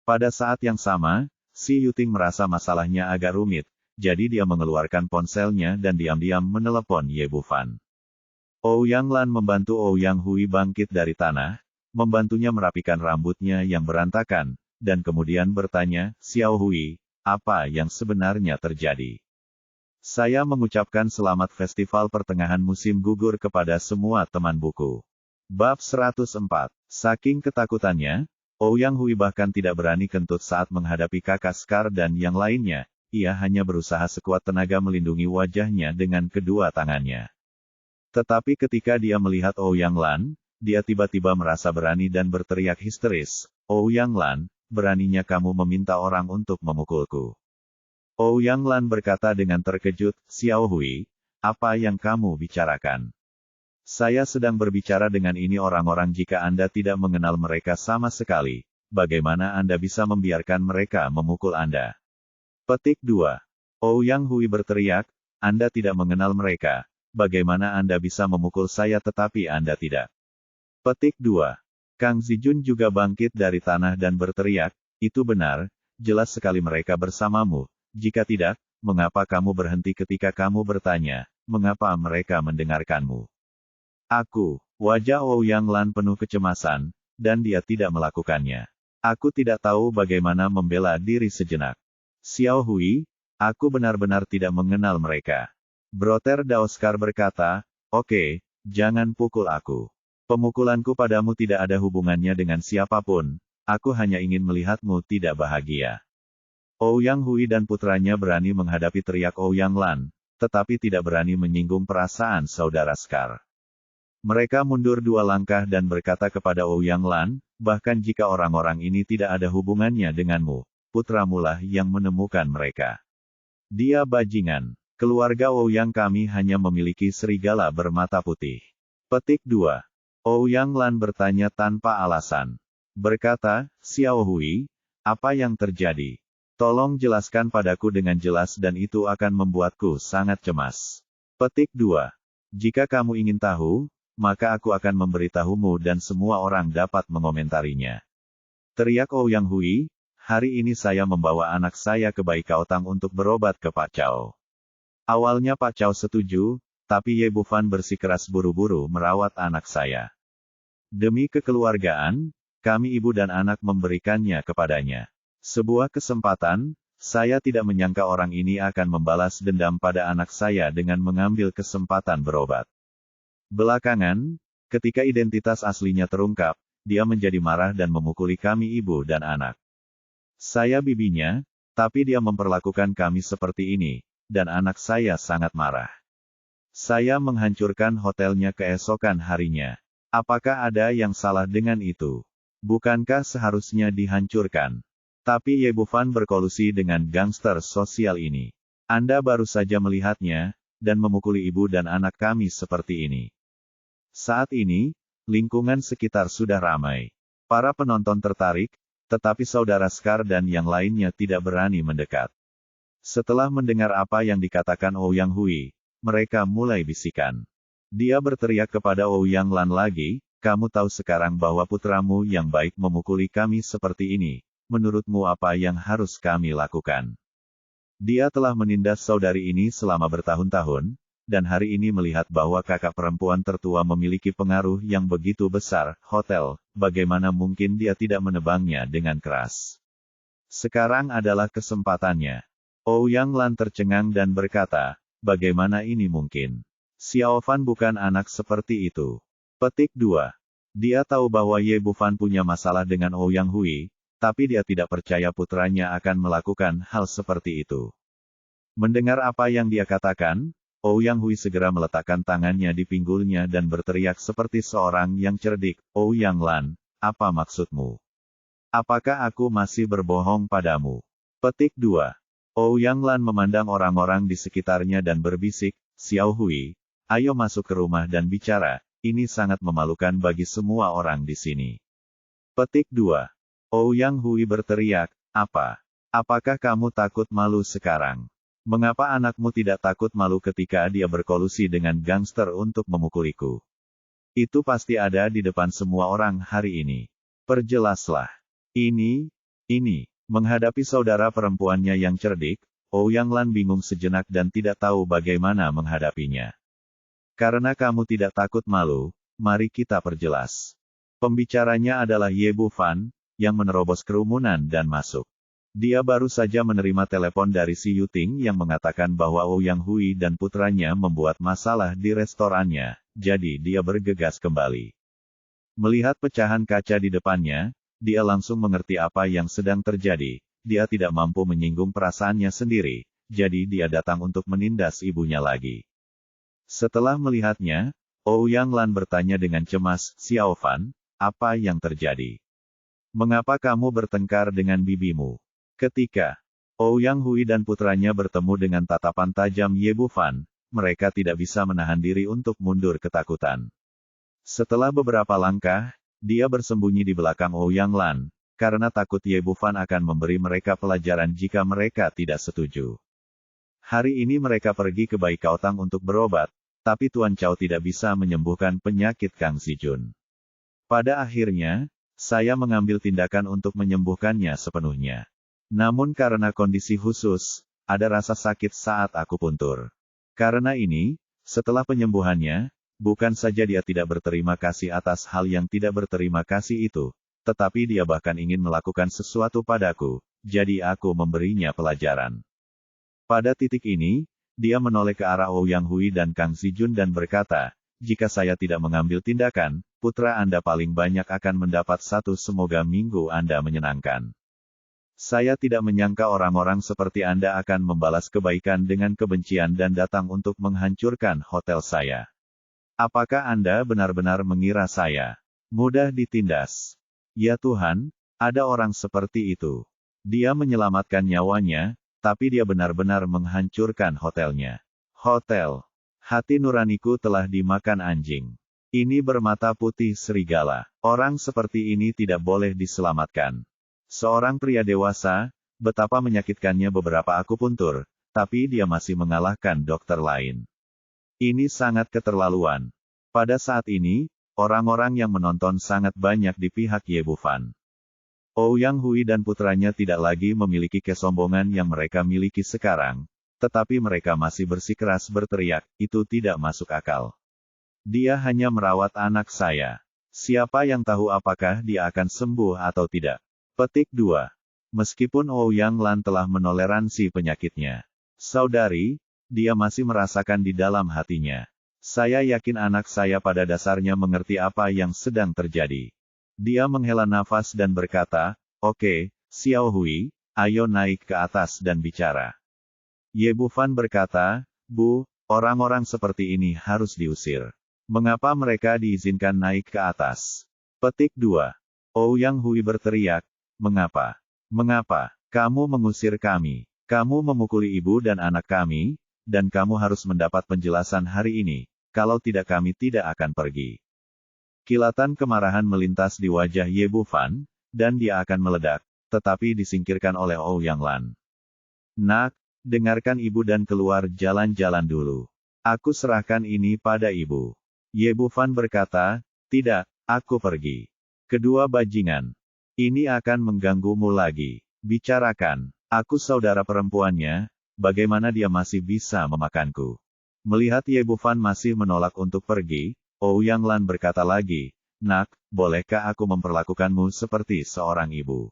Pada saat yang sama, si Yuting merasa masalahnya agak rumit, jadi dia mengeluarkan ponselnya dan diam-diam menelepon Ye Bufan. Ouyang Lan membantu Ouyang Hui bangkit dari tanah, membantunya merapikan rambutnya yang berantakan, dan kemudian bertanya, Xiao Hui, apa yang sebenarnya terjadi? Saya mengucapkan selamat festival pertengahan musim gugur kepada semua teman buku. Bab 104. Saking ketakutannya, Ouyang Hui bahkan tidak berani kentut saat menghadapi kakak Scar dan yang lainnya, ia hanya berusaha sekuat tenaga melindungi wajahnya dengan kedua tangannya. Tetapi ketika dia melihat Ouyang Lan, dia tiba-tiba merasa berani dan berteriak histeris, Ouyang Lan, beraninya kamu meminta orang untuk memukulku. Ouyang Lan berkata dengan terkejut, Xiao Hui, apa yang kamu bicarakan? Saya sedang berbicara dengan ini orang-orang jika Anda tidak mengenal mereka sama sekali, bagaimana Anda bisa membiarkan mereka memukul Anda? Petik 2. Ouyang Hui berteriak, Anda tidak mengenal mereka, bagaimana Anda bisa memukul saya tetapi Anda tidak? Petik 2. Kang Zijun juga bangkit dari tanah dan berteriak, itu benar, jelas sekali mereka bersamamu, jika tidak, mengapa kamu berhenti ketika kamu bertanya, mengapa mereka mendengarkanmu? Wajah Ouyang Lan penuh kecemasan, dan dia tidak melakukannya. Aku tidak tahu bagaimana membela diri sejenak. Xiao Hui, aku benar-benar tidak mengenal mereka. Brother Daoskar berkata, oke, jangan pukul aku. Pemukulanku padamu tidak ada hubungannya dengan siapapun, aku hanya ingin melihatmu tidak bahagia. Ouyang Hui dan putranya berani menghadapi teriak Ouyang Lan, tetapi tidak berani menyinggung perasaan saudara Scar. Mereka mundur 2 langkah dan berkata kepada Ouyang Lan, bahkan jika orang-orang ini tidak ada hubungannya denganmu, putramulah yang menemukan mereka. Dia bajingan. Keluarga Ouyang kami hanya memiliki serigala bermata putih. Petik 2. Ouyang Lan bertanya tanpa alasan. Berkata, Xiao Hui, apa yang terjadi? Tolong jelaskan padaku dengan jelas dan itu akan membuatku sangat cemas. Petik 2. Jika kamu ingin tahu, maka aku akan memberitahumu dan semua orang dapat mengomentarinya. Teriak Ouyang Hui, hari ini saya membawa anak saya ke Baikaotang untuk berobat ke Pak Cao. Awalnya Pak Cao setuju, tapi Ye Bufan bersikeras buru-buru merawat anak saya. Demi kekeluargaan, kami ibu dan anak memberikannya kepadanya. Sebuah kesempatan, saya tidak menyangka orang ini akan membalas dendam pada anak saya dengan mengambil kesempatan berobat. Belakangan, ketika identitas aslinya terungkap, dia menjadi marah dan memukuli kami ibu dan anak. Saya bibinya, tapi dia memperlakukan kami seperti ini, dan anak saya sangat marah. Saya menghancurkan hotelnya keesokan harinya. Apakah ada yang salah dengan itu? Bukankah seharusnya dihancurkan? Tapi Ye Bufan berkolusi dengan gangster sosial ini. Anda baru saja melihatnya, dan memukuli ibu dan anak kami seperti ini. Saat ini, lingkungan sekitar sudah ramai. Para penonton tertarik, tetapi saudara Scar dan yang lainnya tidak berani mendekat. Setelah mendengar apa yang dikatakan Ouyang Hui, mereka mulai bisikan. Dia berteriak kepada Ouyang Lan lagi, kamu tahu sekarang bahwa putramu yang baik memukuli kami seperti ini, menurutmu apa yang harus kami lakukan? Dia telah menindas saudari ini selama bertahun-tahun, dan hari ini melihat bahwa kakak perempuan tertua memiliki pengaruh yang begitu besar, hotel, bagaimana mungkin dia tidak menebangnya dengan keras? Sekarang adalah kesempatannya. Ouyang Lan tercengang dan berkata, bagaimana ini mungkin? Xiao Fan bukan anak seperti itu. Petik 2. Dia tahu bahwa Ye Bufan punya masalah dengan Ouyang Hui, tapi dia tidak percaya putranya akan melakukan hal seperti itu. Mendengar apa yang dia katakan, Ouyang Hui segera meletakkan tangannya di pinggulnya dan berteriak seperti seorang yang cerdik, Ouyang Lan, apa maksudmu? Apakah aku masih berbohong padamu? Petik 2. Ouyang Lan memandang orang-orang di sekitarnya dan berbisik, Xiao Hui, ayo masuk ke rumah dan bicara, ini sangat memalukan bagi semua orang di sini. Petik 2. Ouyang Hui berteriak, apa? Apakah kamu takut malu sekarang? Mengapa anakmu tidak takut malu ketika dia berkolusi dengan gangster untuk memukuliku? Itu pasti ada di depan semua orang hari ini. Perjelaslah. Ini. Menghadapi saudara perempuannya yang cerdik, Ouyang Lan bingung sejenak dan tidak tahu bagaimana menghadapinya. Karena kamu tidak takut malu, mari kita perjelas. Pembicaranya adalah Ye Bufan, yang menerobos kerumunan dan masuk. Dia baru saja menerima telepon dari si Yuting yang mengatakan bahwa Ouyang Hui dan putranya membuat masalah di restorannya, jadi dia bergegas kembali. Melihat pecahan kaca di depannya, dia langsung mengerti apa yang sedang terjadi. Dia tidak mampu menyinggung perasaannya sendiri, jadi dia datang untuk menindas ibunya lagi. Setelah melihatnya, Ouyang Lan bertanya dengan cemas, "Xiao Fan, apa yang terjadi? Mengapa kamu bertengkar dengan bibimu?" Ketika Ouyang Hui dan putranya bertemu dengan tatapan tajam Ye Bufan, mereka tidak bisa menahan diri untuk mundur ketakutan. Setelah beberapa langkah, dia bersembunyi di belakang Ouyang Lan, karena takut Ye Bufan akan memberi mereka pelajaran jika mereka tidak setuju. Hari ini mereka pergi ke Baikaotang untuk berobat, tapi Tuan Chao tidak bisa menyembuhkan penyakit Kang Zijun. Pada akhirnya, saya mengambil tindakan untuk menyembuhkannya sepenuhnya. Namun karena kondisi khusus, ada rasa sakit saat akupuntur. Karena ini, setelah penyembuhannya, bukan saja dia tidak berterima kasih atas hal yang tidak berterima kasih itu, tetapi dia bahkan ingin melakukan sesuatu padaku, jadi aku memberinya pelajaran. Pada titik ini, dia menoleh ke arah Ouyang Hui dan Kang Zijun dan berkata, "Jika saya tidak mengambil tindakan, putra Anda paling banyak akan mendapat satu. Semoga minggu Anda menyenangkan. Saya tidak menyangka orang-orang seperti Anda akan membalas kebaikan dengan kebencian dan datang untuk menghancurkan hotel saya. Apakah Anda benar-benar mengira saya mudah ditindas? Ya Tuhan, ada orang seperti itu. Dia menyelamatkan nyawanya, tapi dia benar-benar menghancurkan hotelnya. Hotel. Hati nuraniku telah dimakan anjing. Ini bermata putih serigala. Orang seperti ini tidak boleh diselamatkan. Seorang pria dewasa, betapa menyakitkannya beberapa akupuntur, tapi dia masih mengalahkan dokter lain. Ini sangat keterlaluan. Pada saat ini, orang-orang yang menonton sangat banyak di pihak Ye Bufan. Ouyang Hui dan putranya tidak lagi memiliki kesombongan yang mereka miliki sekarang, tetapi mereka masih bersikeras berteriak, "Itu tidak masuk akal. Dia hanya merawat anak saya. Siapa yang tahu apakah dia akan sembuh atau tidak?" Petik 2. Meskipun Ouyang Lan telah menoleransi penyakitnya, saudari, dia masih merasakan di dalam hatinya. Saya yakin anak saya pada dasarnya mengerti apa yang sedang terjadi. Dia menghela nafas dan berkata, "Oke, Xiao Hui, ayo naik ke atas dan bicara." Ye Bufan berkata, "Bu, orang-orang seperti ini harus diusir. Mengapa mereka diizinkan naik ke atas?" Petik 2. Ouyang Hui berteriak, "Mengapa? Mengapa? Kamu mengusir kami? Kamu memukuli ibu dan anak kami, dan kamu harus mendapat penjelasan hari ini, kalau tidak kami tidak akan pergi." Kilatan kemarahan melintas di wajah Ye Bufan, dan dia akan meledak, tetapi disingkirkan oleh Ouyang Lan. "Nak, dengarkan ibu dan keluar jalan-jalan dulu. Aku serahkan ini pada ibu." Ye Bufan berkata, "Tidak, aku pergi. Kedua bajingan ini akan mengganggumu lagi. Bicarakan, aku saudara perempuannya, bagaimana dia masih bisa memakanku?" Melihat Ye Bufan masih menolak untuk pergi, Ouyang Lan berkata lagi, "Nak, bolehkah aku memperlakukanmu seperti seorang ibu?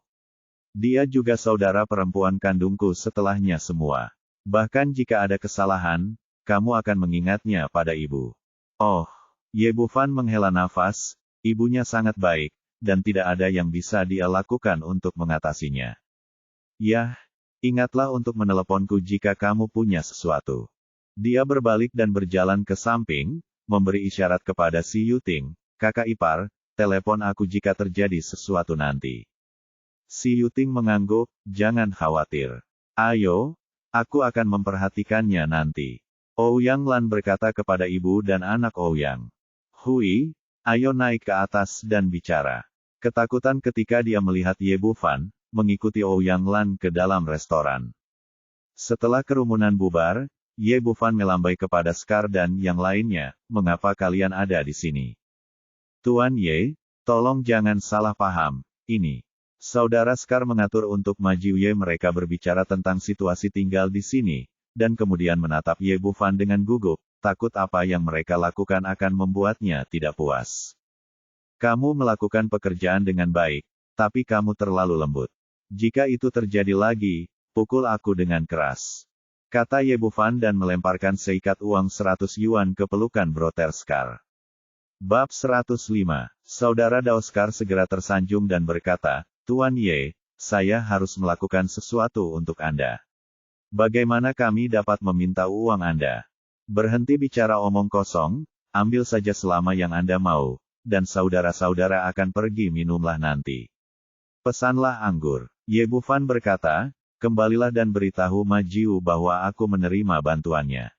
Dia juga saudara perempuan kandungku setelahnya semua. Bahkan jika ada kesalahan, kamu akan mengingatnya pada ibu." Oh, Ye Bufan menghela nafas, ibunya sangat baik, dan tidak ada yang bisa dia lakukan untuk mengatasinya. "Yah, ingatlah untuk meneleponku jika kamu punya sesuatu." Dia berbalik dan berjalan ke samping, memberi isyarat kepada si Yuting, "Kakak ipar, telepon aku jika terjadi sesuatu nanti." Si Yuting mengangguk, "Jangan khawatir. Ayo, aku akan memperhatikannya nanti." Ouyang Lan berkata kepada ibu dan anak Ouyang Hui, "Ayo naik ke atas dan bicara." Ketakutan ketika dia melihat Ye Bufan, mengikuti Ouyang Lan ke dalam restoran. Setelah kerumunan bubar, Ye Bufan melambai kepada Scar dan yang lainnya, "Mengapa kalian ada di sini?" "Tuan Ye, tolong jangan salah paham, ini saudara Scar mengatur untuk Majiu Ye." Mereka berbicara tentang situasi tinggal di sini, dan kemudian menatap Ye Bufan dengan gugup, takut apa yang mereka lakukan akan membuatnya tidak puas. Kamu melakukan pekerjaan dengan baik, tapi kamu terlalu lembut. Jika itu terjadi lagi, pukul aku dengan keras. Kata Ye Bufan dan melemparkan seikat uang 100 yuan ke pelukan Bro Terskar. Bab 105. Saudara Daoskar segera tersanjung dan berkata, Tuan Ye, saya harus melakukan sesuatu untuk Anda. Bagaimana kami dapat meminta uang Anda? Berhenti bicara omong kosong, ambil saja selama yang Anda mau, dan saudara-saudara akan pergi minumlah nanti. Pesanlah anggur. Ye Bufan berkata, kembalilah dan beritahu Ma Jiu bahwa aku menerima bantuannya.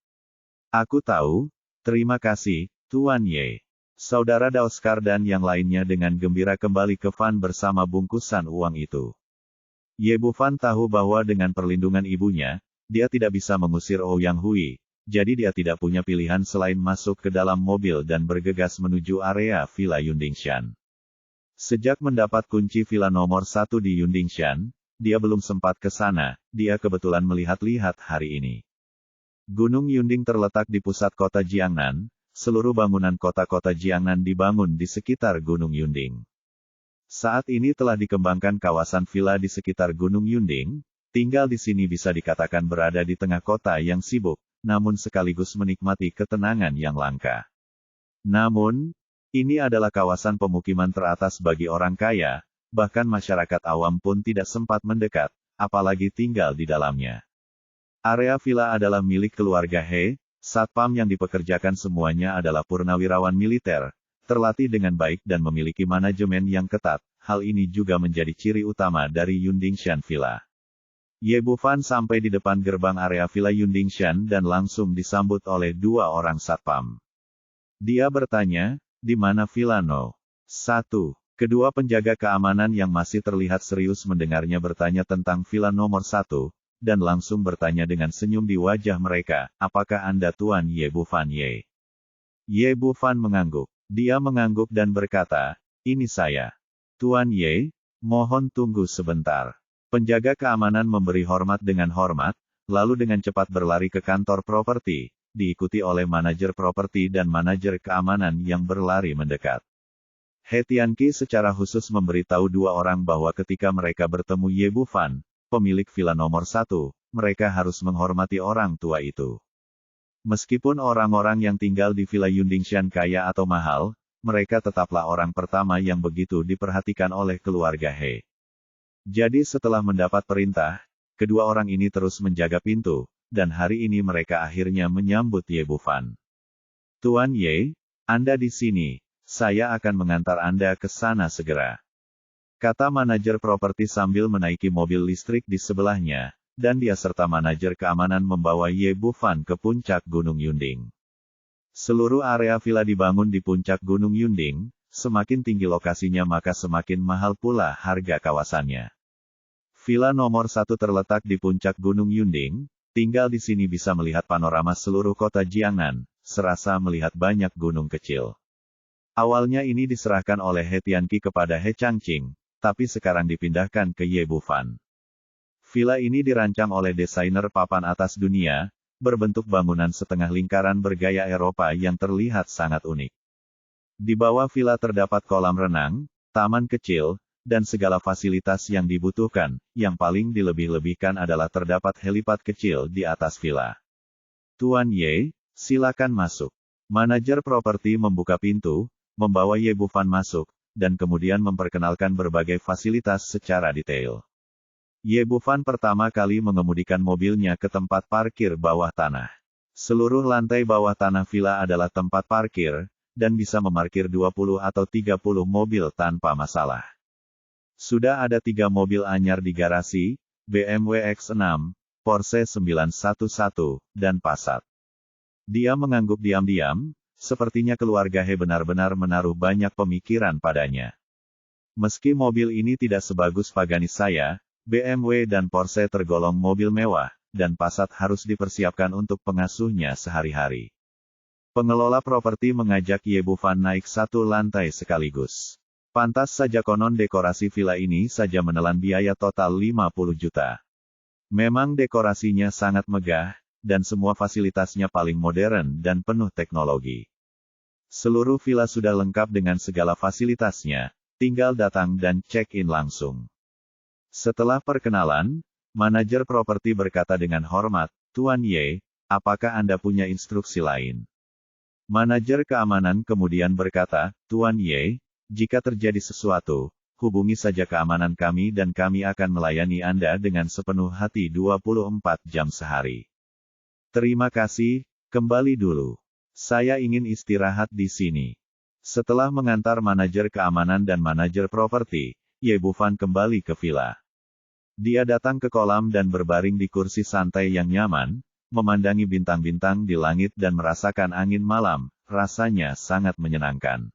Aku tahu, terima kasih, Tuan Ye. Saudara Daoskar dan yang lainnya dengan gembira kembali ke Fan bersama bungkusan uang itu. Ye Bufan tahu bahwa dengan perlindungan ibunya, dia tidak bisa mengusir Ouyang Hui, jadi dia tidak punya pilihan selain masuk ke dalam mobil dan bergegas menuju area Villa Yundingshan. Sejak mendapat kunci villa nomor 1 di Yundingshan, dia belum sempat ke sana, dia kebetulan melihat-lihat hari ini. Gunung Yunding terletak di pusat kota Jiangnan, seluruh bangunan kota-kota Jiangnan dibangun di sekitar Gunung Yunding. Saat ini telah dikembangkan kawasan villa di sekitar Gunung Yunding, tinggal di sini bisa dikatakan berada di tengah kota yang sibuk, namun sekaligus menikmati ketenangan yang langka. Namun, ini adalah kawasan pemukiman teratas bagi orang kaya, bahkan masyarakat awam pun tidak sempat mendekat, apalagi tinggal di dalamnya. Area villa adalah milik keluarga He, satpam yang dipekerjakan semuanya adalah purnawirawan militer, terlatih dengan baik dan memiliki manajemen yang ketat, hal ini juga menjadi ciri utama dari Yundingshan Villa. Ye Bufan sampai di depan gerbang area Villa Yundingshan dan langsung disambut oleh 2 orang satpam. Dia bertanya, di mana Villa No. 1? Kedua penjaga keamanan yang masih terlihat serius mendengarnya bertanya tentang Villa nomor 1, dan langsung bertanya dengan senyum di wajah mereka, apakah Anda Tuan Ye Bufan Ye? Ye Bufan mengangguk. Dia mengangguk dan berkata, ini saya. Tuan Ye, mohon tunggu sebentar. Penjaga keamanan memberi hormat dengan hormat, lalu dengan cepat berlari ke kantor properti, diikuti oleh manajer properti dan manajer keamanan yang berlari mendekat. He Tianqi secara khusus memberitahu 2 orang bahwa ketika mereka bertemu Ye Bufan, pemilik villa nomor 1, mereka harus menghormati orang tua itu. Meskipun orang-orang yang tinggal di Villa Yundingshan kaya atau mahal, mereka tetaplah orang pertama yang begitu diperhatikan oleh keluarga He. Jadi setelah mendapat perintah, kedua orang ini terus menjaga pintu, dan hari ini mereka akhirnya menyambut Ye Bufan. Tuan Ye, Anda di sini, saya akan mengantar Anda ke sana segera. Kata manajer properti sambil menaiki mobil listrik di sebelahnya, dan dia serta manajer keamanan membawa Ye Bufan ke puncak Gunung Yunding. Seluruh area villa dibangun di puncak Gunung Yunding, semakin tinggi lokasinya maka semakin mahal pula harga kawasannya. Villa nomor 1 terletak di puncak Gunung Yunding, tinggal di sini bisa melihat panorama seluruh kota Jiangnan, serasa melihat banyak gunung kecil. Awalnya ini diserahkan oleh He Tianqi kepada He Changqing, tapi sekarang dipindahkan ke Ye Bufan. Villa ini dirancang oleh desainer papan atas dunia, berbentuk bangunan setengah lingkaran bergaya Eropa yang terlihat sangat unik. Di bawah villa terdapat kolam renang, taman kecil, dan segala fasilitas yang dibutuhkan. Yang paling dilebih-lebihkan adalah terdapat helipad kecil di atas villa. Tuan Ye, silakan masuk. Manajer properti membuka pintu, membawa Ye Bufan masuk, dan kemudian memperkenalkan berbagai fasilitas secara detail. Ye Bufan pertama kali mengemudikan mobilnya ke tempat parkir bawah tanah. Seluruh lantai bawah tanah villa adalah tempat parkir, dan bisa memarkir 20 atau 30 mobil tanpa masalah. Sudah ada 3 mobil anyar di garasi, BMW X6, Porsche 911, dan Passat. Dia mengangguk diam-diam, sepertinya keluarga He benar-benar menaruh banyak pemikiran padanya. Meski mobil ini tidak sebagus Pagani saya, BMW dan Porsche tergolong mobil mewah, dan Passat harus dipersiapkan untuk pengasuhnya sehari-hari. Pengelola properti mengajak Ye Bufan naik 1 lantai sekaligus. Pantas saja konon dekorasi villa ini saja menelan biaya total 50 juta. Memang dekorasinya sangat megah, dan semua fasilitasnya paling modern dan penuh teknologi. Seluruh villa sudah lengkap dengan segala fasilitasnya, tinggal datang dan check-in langsung. Setelah perkenalan, manajer properti berkata dengan hormat, Tuan Ye, apakah Anda punya instruksi lain? Manajer keamanan kemudian berkata, Tuan Ye, jika terjadi sesuatu, hubungi saja keamanan kami dan kami akan melayani Anda dengan sepenuh hati 24 jam sehari. Terima kasih, kembali dulu. Saya ingin istirahat di sini. Setelah mengantar manajer keamanan dan manajer properti, Ye Bufan kembali ke villa. Dia datang ke kolam dan berbaring di kursi santai yang nyaman, memandangi bintang-bintang di langit dan merasakan angin malam, rasanya sangat menyenangkan.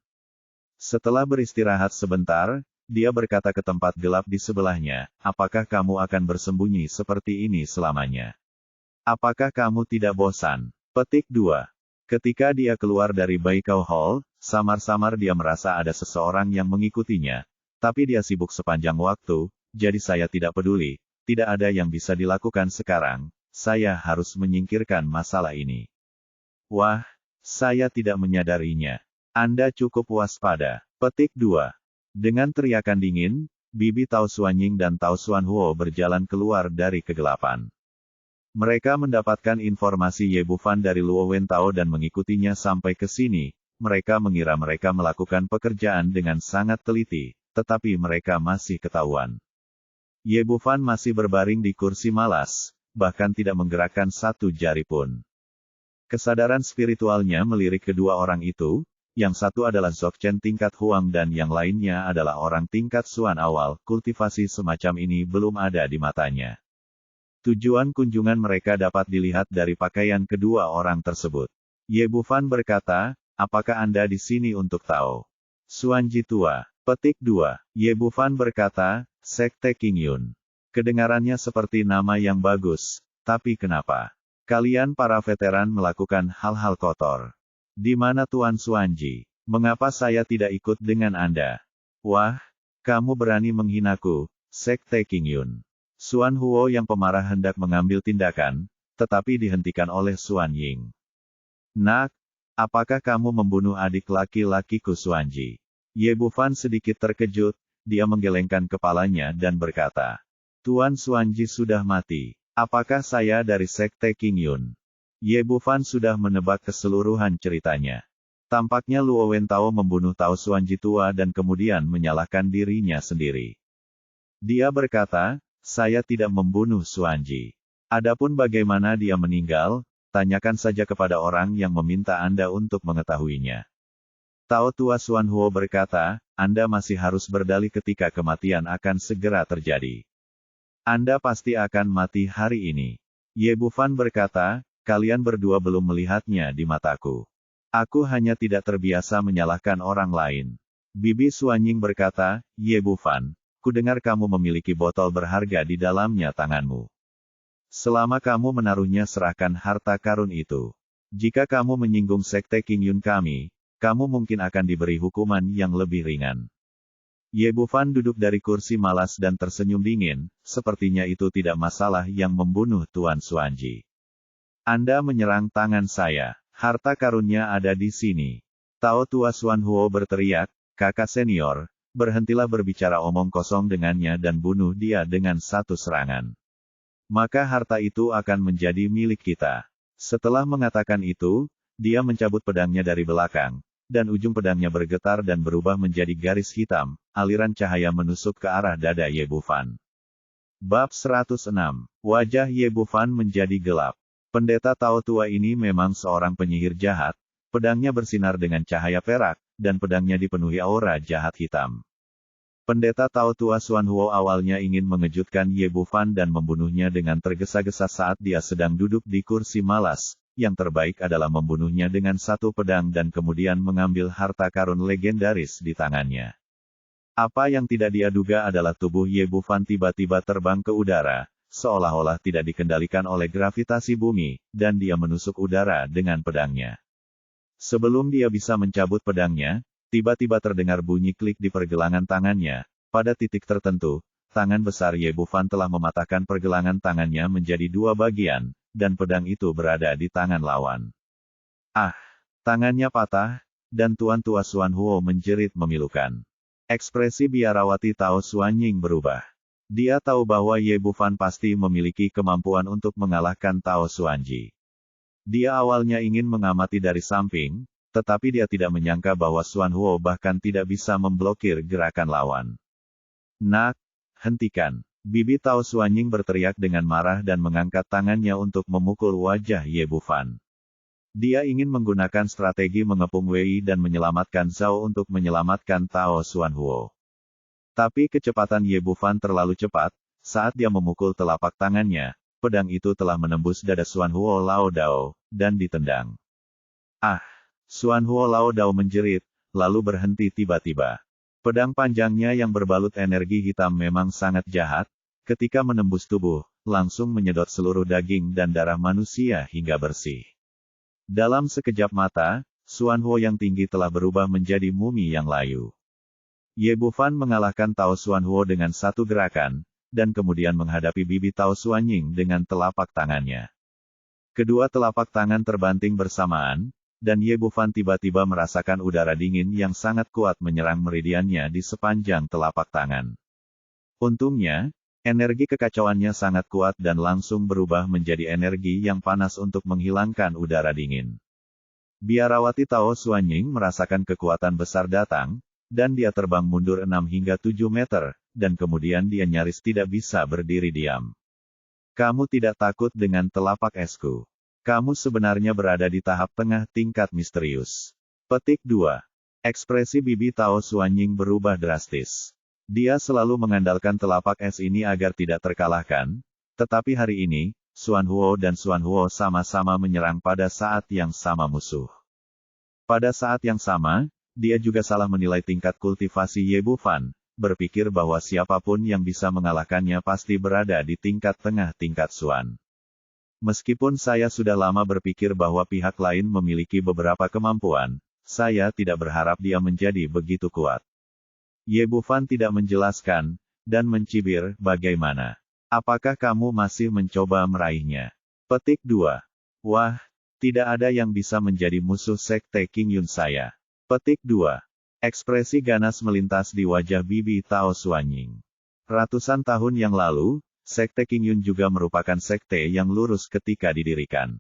Setelah beristirahat sebentar, dia berkata ke tempat gelap di sebelahnya, apakah kamu akan bersembunyi seperti ini selamanya? Apakah kamu tidak bosan? Petik 2. Ketika dia keluar dari Baikau Hall, samar-samar dia merasa ada seseorang yang mengikutinya. Tapi dia sibuk sepanjang waktu, jadi saya tidak peduli, tidak ada yang bisa dilakukan sekarang, saya harus menyingkirkan masalah ini. Wah, saya tidak menyadarinya. Anda cukup waspada. Petik 2. Dengan teriakan dingin, Bibi Tao Xuanying dan Tao Xuanhuo berjalan keluar dari kegelapan. Mereka mendapatkan informasi Ye Bufan dari Luo Wentao dan mengikutinya sampai ke sini. Mereka mengira mereka melakukan pekerjaan dengan sangat teliti, tetapi mereka masih ketahuan. Ye Bufan masih berbaring di kursi malas, bahkan tidak menggerakkan satu jari pun. Kesadaran spiritualnya melirik kedua orang itu, yang satu adalah Dzogchen tingkat Huang dan yang lainnya adalah orang tingkat Xuan awal. Kultivasi semacam ini belum ada di matanya. Tujuan kunjungan mereka dapat dilihat dari pakaian kedua orang tersebut. Ye Bufan berkata, apakah Anda di sini untuk tahu? Xuanji tua. Petik 2. Ye Bufan berkata, Sekte King Yun. Kedengarannya seperti nama yang bagus, tapi kenapa? Kalian para veteran melakukan hal-hal kotor. Di mana Tuan Xuanji? Mengapa saya tidak ikut dengan Anda? Wah, kamu berani menghinaku, Sekte King Yun. Xuan Huo yang pemarah hendak mengambil tindakan, tetapi dihentikan oleh Xuan Ying. Nak, apakah kamu membunuh adik laki-lakiku Xuanji? Ye Bufan sedikit terkejut, dia menggelengkan kepalanya dan berkata, Tuan Xuanji sudah mati. Apakah saya dari Sekte King Yun? Ye Bufan sudah menebak keseluruhan ceritanya. Tampaknya Luo Wentao membunuh Tao Xuanji tua dan kemudian menyalahkan dirinya sendiri. Dia berkata, saya tidak membunuh Xuanji. Adapun bagaimana dia meninggal, tanyakan saja kepada orang yang meminta Anda untuk mengetahuinya. Tao tua Xuan Huo berkata, Anda masih harus berdalih ketika kematian akan segera terjadi. Anda pasti akan mati hari ini. Ye Bufan berkata, kalian berdua belum melihatnya di mataku. Aku hanya tidak terbiasa menyalahkan orang lain. Bibi Xuanying berkata, Ye Bufan, kudengar kamu memiliki botol berharga di dalamnya tanganmu. Selama kamu menaruhnya serahkan harta karun itu. Jika kamu menyinggung Sekte King Yun kami, kamu mungkin akan diberi hukuman yang lebih ringan. Ye Bufan duduk dari kursi malas dan tersenyum dingin, sepertinya itu tidak masalah yang membunuh Tuan Xuanji. Anda menyerang tangan saya, harta karunnya ada di sini. Tao tua Xuan Huo berteriak, kakak senior, berhentilah berbicara omong kosong dengannya dan bunuh dia dengan satu serangan. Maka harta itu akan menjadi milik kita. Setelah mengatakan itu, dia mencabut pedangnya dari belakang, dan ujung pedangnya bergetar dan berubah menjadi garis hitam, aliran cahaya menusuk ke arah dada Ye Bufan. Bab 106. Wajah Ye Bufan menjadi gelap. Pendeta Tao tua ini memang seorang penyihir jahat, pedangnya bersinar dengan cahaya perak, dan pedangnya dipenuhi aura jahat hitam. Pendeta Tao tua Xuan Huo awalnya ingin mengejutkan Ye Bufan dan membunuhnya dengan tergesa-gesa saat dia sedang duduk di kursi malas. Yang terbaik adalah membunuhnya dengan satu pedang dan kemudian mengambil harta karun legendaris di tangannya. Apa yang tidak dia duga adalah tubuh Ye Bufan tiba-tiba terbang ke udara, seolah-olah tidak dikendalikan oleh gravitasi bumi, dan dia menusuk udara dengan pedangnya. Sebelum dia bisa mencabut pedangnya, tiba-tiba terdengar bunyi klik di pergelangan tangannya. Pada titik tertentu, tangan besar Ye Bufan telah mematahkan pergelangan tangannya menjadi dua bagian, dan pedang itu berada di tangan lawan. Ah! Tangannya patah, dan Tuan Tua Xuan Huo menjerit memilukan. Ekspresi biarawati Tao Xuanying berubah. Dia tahu bahwa Ye Bufan pasti memiliki kemampuan untuk mengalahkan Tao Xuanji. Dia awalnya ingin mengamati dari samping, tetapi dia tidak menyangka bahwa Xuan Huo bahkan tidak bisa memblokir gerakan lawan. Nak, hentikan! Bibi Tao Xuanying berteriak dengan marah dan mengangkat tangannya untuk memukul wajah Ye Bufan. Dia ingin menggunakan strategi mengepung Wei dan menyelamatkan Zhao untuk menyelamatkan Tao Xuan Huo. Tapi kecepatan Ye Bufan terlalu cepat, saat dia memukul telapak tangannya, pedang itu telah menembus dada Xuan Huo Lao Dao, dan ditendang. Ah! Xuan Huo Lao Dao menjerit, lalu berhenti tiba-tiba. Pedang panjangnya yang berbalut energi hitam memang sangat jahat, ketika menembus tubuh, langsung menyedot seluruh daging dan darah manusia hingga bersih. Dalam sekejap mata, Xuan Huo yang tinggi telah berubah menjadi mumi yang layu. Ye Bufan mengalahkan Tao Xuan Huo dengan satu gerakan, dan kemudian menghadapi Bibi Tao Xuanying dengan telapak tangannya. Kedua telapak tangan terbanting bersamaan, dan Ye Bufan tiba-tiba merasakan udara dingin yang sangat kuat menyerang meridiannya di sepanjang telapak tangan. Untungnya, energi kekacauannya sangat kuat dan langsung berubah menjadi energi yang panas untuk menghilangkan udara dingin. Biarawati Tao Xuanying merasakan kekuatan besar datang, dan dia terbang mundur 6 hingga 7 meter, dan kemudian dia nyaris tidak bisa berdiri diam. Kamu tidak takut dengan telapak esku. Kamu sebenarnya berada di tahap tengah tingkat misterius. Petik 2. Ekspresi Bibi Tao Xuanying berubah drastis. Dia selalu mengandalkan telapak es ini agar tidak terkalahkan, tetapi hari ini, Xuan Huo dan Xuan Huo sama-sama menyerang pada saat yang sama musuh. Pada saat yang sama, dia juga salah menilai tingkat kultivasi Ye Bufan, berpikir bahwa siapapun yang bisa mengalahkannya pasti berada di tingkat tengah tingkat Xuan. Meskipun saya sudah lama berpikir bahwa pihak lain memiliki beberapa kemampuan, saya tidak berharap dia menjadi begitu kuat. Ye Bufan tidak menjelaskan, dan mencibir, bagaimana? Apakah kamu masih mencoba meraihnya? Petik 2. Wah, tidak ada yang bisa menjadi musuh Sekte King Yun saya. Petik 2. Ekspresi ganas melintas di wajah Bibi Tao Xuanying. Ratusan tahun yang lalu, Sekte King Yun juga merupakan sekte yang lurus ketika didirikan.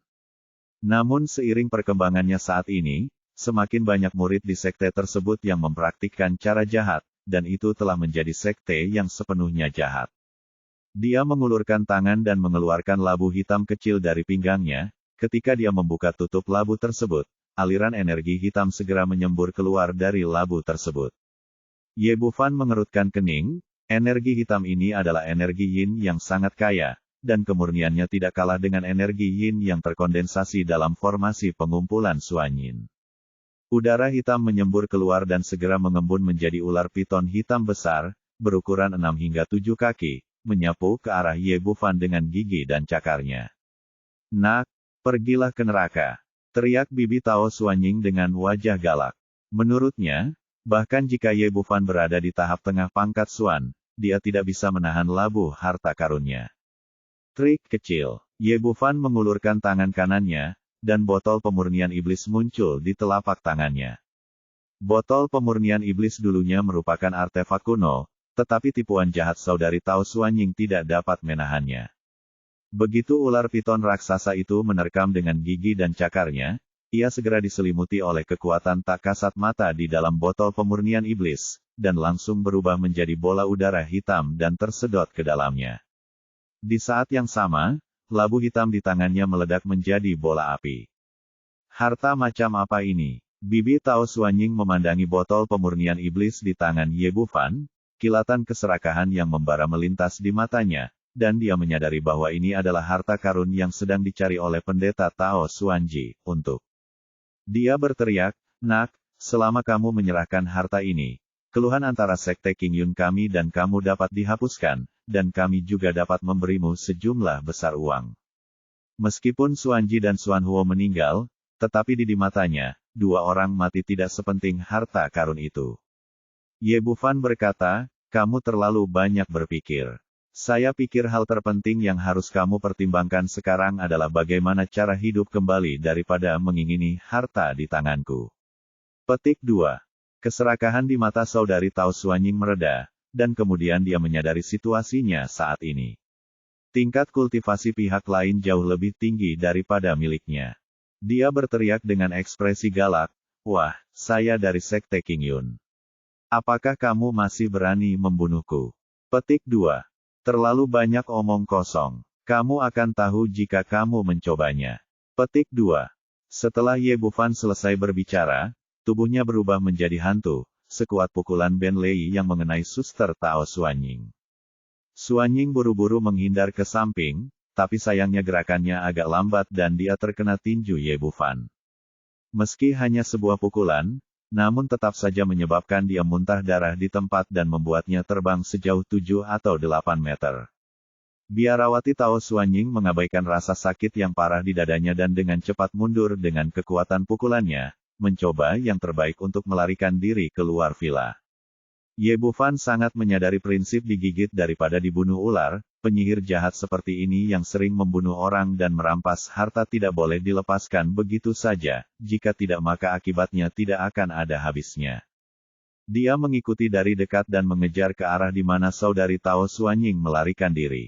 Namun seiring perkembangannya saat ini, semakin banyak murid di sekte tersebut yang mempraktikkan cara jahat, dan itu telah menjadi sekte yang sepenuhnya jahat. Dia mengulurkan tangan dan mengeluarkan labu hitam kecil dari pinggangnya. Ketika dia membuka tutup labu tersebut, aliran energi hitam segera menyembur keluar dari labu tersebut. Ye Bufan mengerutkan kening. Energi hitam ini adalah energi yin yang sangat kaya, dan kemurniannya tidak kalah dengan energi yin yang terkondensasi dalam formasi pengumpulan Xuanyin. Udara hitam menyembur keluar dan segera mengembun menjadi ular piton hitam besar, berukuran 6 hingga 7 kaki, menyapu ke arah Ye Bufan dengan gigi dan cakarnya. Nak, pergilah ke neraka! Teriak Bibi Tao Xuanying dengan wajah galak. Menurutnya, bahkan jika Ye Bufan berada di tahap tengah pangkat Xuan, dia tidak bisa menahan labu harta karunnya. Trik kecil. Ye Bufan mengulurkan tangan kanannya, dan botol pemurnian iblis muncul di telapak tangannya. Botol pemurnian iblis dulunya merupakan artefak kuno, tetapi tipuan jahat saudari Tao Xuanying tidak dapat menahannya. Begitu ular piton raksasa itu menerkam dengan gigi dan cakarnya, ia segera diselimuti oleh kekuatan tak kasat mata di dalam botol pemurnian iblis, dan langsung berubah menjadi bola udara hitam dan tersedot ke dalamnya. Di saat yang sama, labu hitam di tangannya meledak menjadi bola api. Harta macam apa ini? Bibi Tao Xuanying memandangi botol pemurnian iblis di tangan Ye Bufan, kilatan keserakahan yang membara melintas di matanya, dan dia menyadari bahwa ini adalah harta karun yang sedang dicari oleh pendeta Tao Xuanji, untuk. Dia berteriak, "Nak, selama kamu menyerahkan harta ini, keluhan antara Sekte King Yun kami dan kamu dapat dihapuskan, dan kami juga dapat memberimu sejumlah besar uang." Meskipun Xuanji dan Xuan Huo meninggal, tetapi di matanya, dua orang mati tidak sepenting harta karun itu. Ye Bufan berkata, "Kamu terlalu banyak berpikir. Saya pikir hal terpenting yang harus kamu pertimbangkan sekarang adalah bagaimana cara hidup kembali daripada mengingini harta di tanganku." Petik 2. Keserakahan di mata saudari Tao Xuanying mereda, dan kemudian dia menyadari situasinya saat ini. Tingkat kultivasi pihak lain jauh lebih tinggi daripada miliknya. Dia berteriak dengan ekspresi galak, "Wah, saya dari Sekte Qingyun. Apakah kamu masih berani membunuhku?" Petik 2. Terlalu banyak omong kosong. Kamu akan tahu jika kamu mencobanya. Petik 2. Setelah Ye Bufan selesai berbicara, tubuhnya berubah menjadi hantu, sekuat pukulan Ben Lei yang mengenai suster Tao Xuanying. Xuanying buru-buru menghindar ke samping, tapi sayangnya gerakannya agak lambat dan dia terkena tinju Ye Bufan. Meski hanya sebuah pukulan, namun tetap saja menyebabkan dia muntah darah di tempat dan membuatnya terbang sejauh 7 atau 8 meter. Biarawati Tao Xuanying mengabaikan rasa sakit yang parah di dadanya dan dengan cepat mundur dengan kekuatan pukulannya, mencoba yang terbaik untuk melarikan diri keluar villa. Ye Bufan sangat menyadari prinsip digigit daripada dibunuh ular, penyihir jahat seperti ini yang sering membunuh orang dan merampas harta tidak boleh dilepaskan begitu saja, jika tidak maka akibatnya tidak akan ada habisnya. Dia mengikuti dari dekat dan mengejar ke arah di mana saudari Tao Xuanying melarikan diri.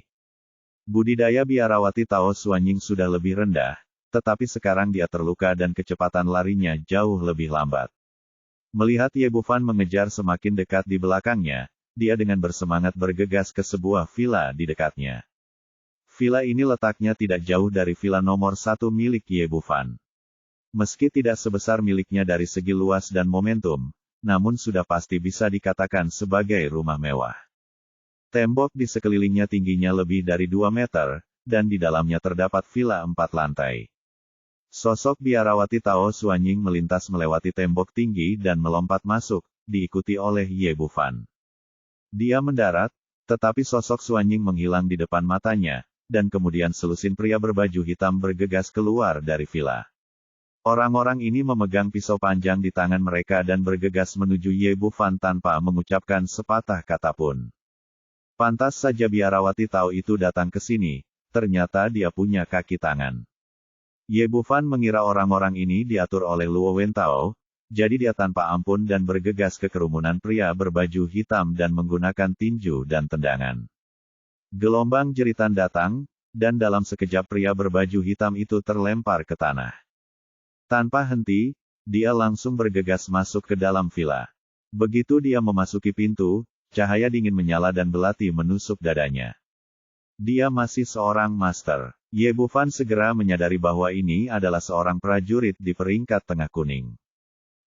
Budidaya biarawati Tao Xuanying sudah lebih rendah, tetapi sekarang dia terluka dan kecepatan larinya jauh lebih lambat. Melihat Ye Bufan mengejar semakin dekat di belakangnya, dia dengan bersemangat bergegas ke sebuah villa di dekatnya. Villa ini letaknya tidak jauh dari villa nomor 1 milik Ye Bufan. Meski tidak sebesar miliknya dari segi luas dan momentum, namun sudah pasti bisa dikatakan sebagai rumah mewah. Tembok di sekelilingnya tingginya lebih dari 2 meter, dan di dalamnya terdapat villa 4 lantai. Sosok biarawati Tao Xuanying melintas melewati tembok tinggi dan melompat masuk, diikuti oleh Ye Bufan. Dia mendarat, tetapi sosok Xuanying menghilang di depan matanya, dan kemudian selusin pria berbaju hitam bergegas keluar dari villa. Orang-orang ini memegang pisau panjang di tangan mereka dan bergegas menuju Ye Bufan tanpa mengucapkan sepatah kata pun. Pantas saja biarawati Tao itu datang ke sini, ternyata dia punya kaki tangan. Ye Bufan mengira orang-orang ini diatur oleh Luo Wentao, jadi dia tanpa ampun dan bergegas ke kerumunan pria berbaju hitam dan menggunakan tinju dan tendangan. Gelombang jeritan datang, dan dalam sekejap pria berbaju hitam itu terlempar ke tanah. Tanpa henti, dia langsung bergegas masuk ke dalam villa. Begitu dia memasuki pintu, cahaya dingin menyala dan belati menusuk dadanya. Dia masih seorang master. Ye Bufan segera menyadari bahwa ini adalah seorang prajurit di peringkat tengah kuning.